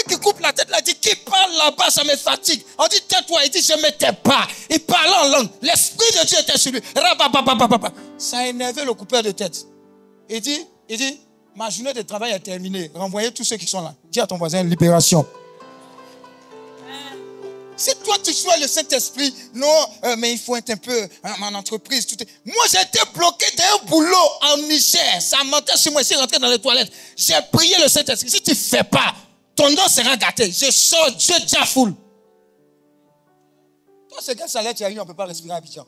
qui coupe la tête, là, dit qui parle là-bas, ça me fatigue. On dit tais-toi, il dit je ne me tais pas. Il parlait en langue. L'Esprit de Dieu était sur lui. Ça a énervé le coupeur de tête. Il dit, ma journée de travail est terminée. Renvoyez tous ceux qui sont là. Dis à ton voisin, libération. Si toi tu sois le Saint-Esprit, non, mais il faut être un peu en entreprise. Moi j'ai été bloqué d'un boulot en Niger. Ça mentait sur moi, je suis rentré dans les toilettes. J'ai prié le Saint-Esprit. Si tu ne fais pas, ton nom sera gâté. Je sors, Dieu Djafoul. Toi, c'est quel salaire tu as eu, on ne peut pas respirer à Abidjan.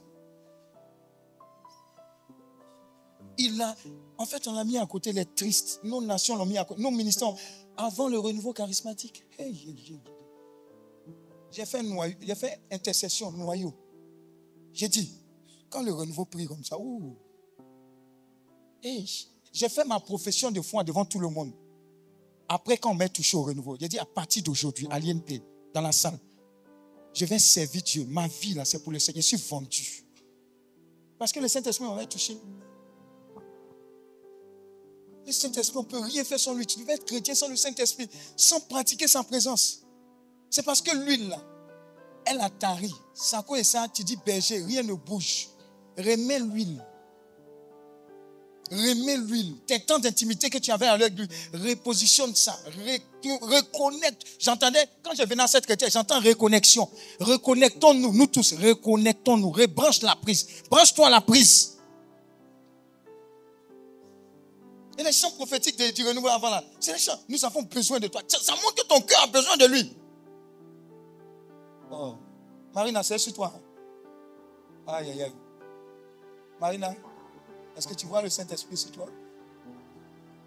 En fait, on l'a mis à côté les tristes. Nos nations l'ont mis à côté. Nos ministères, avant le renouveau charismatique. J'ai fait intercession, noyau. J'ai dit, quand le renouveau prie comme ça, j'ai fait ma profession de foi devant tout le monde. Après, quand on m'a touché au renouveau, j'ai dit, à partir d'aujourd'hui, à l'INP, dans la salle, je vais servir Dieu. Ma vie, là, c'est pour le Seigneur. Je suis vendu. Parce que le Saint-Esprit m'avait touché. Le Saint-Esprit, on ne peut rien faire sans lui. Tu devais être chrétien sans le Saint-Esprit, sans pratiquer sa présence. C'est parce que l'huile, là, elle a tari. Sako et ça, tu dis berger, rien ne bouge. Remets l'huile. Remets l'huile. Tes temps d'intimité que tu avais avec lui, repositionne ça. Reconnecte. J'entendais, quand je venais à cette chrétienne, j'entends reconnexion. Reconnectons-nous, nous tous, reconnectons-nous. Rebranche la prise. Branche-toi la prise. Et les chants prophétiques du renouveau avant là, c'est les chants. Nous avons besoin de toi. Ça montre que ton cœur a besoin de lui. Oh. Marina, c'est sur toi. Aïe, aïe, aïe. Marina, est-ce que tu vois le Saint-Esprit sur toi?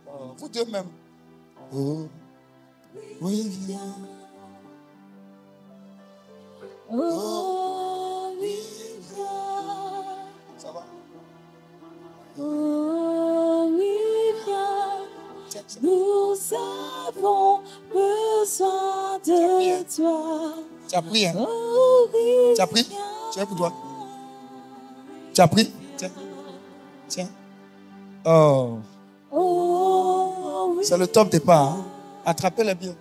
Oh, vous deux même. Oh, oui, viens. Oh, oui, viens. Ça va? Oh, oui, viens. Nous avons besoin de toi. Tu as pris, hein? Oh, oui, tu as pris? Tu es pour toi? Tu as pris? Tiens. Tiens. Oh. Oh, oui. C'est le top départ. Hein? Attrapez-le bien.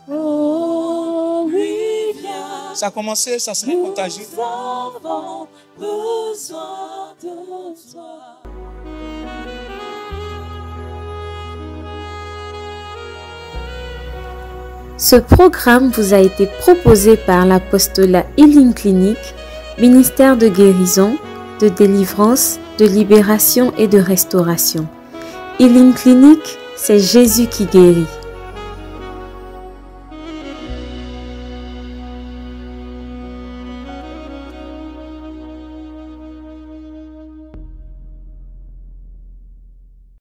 Oh, oui, viens. Ça a commencé, ça serait contagieux. Nous avons besoin de toi. Ce programme vous a été proposé par l'Apostolat Healing Clinic, ministère de guérison, de délivrance, de libération et de restauration. Healing Clinic, c'est Jésus qui guérit.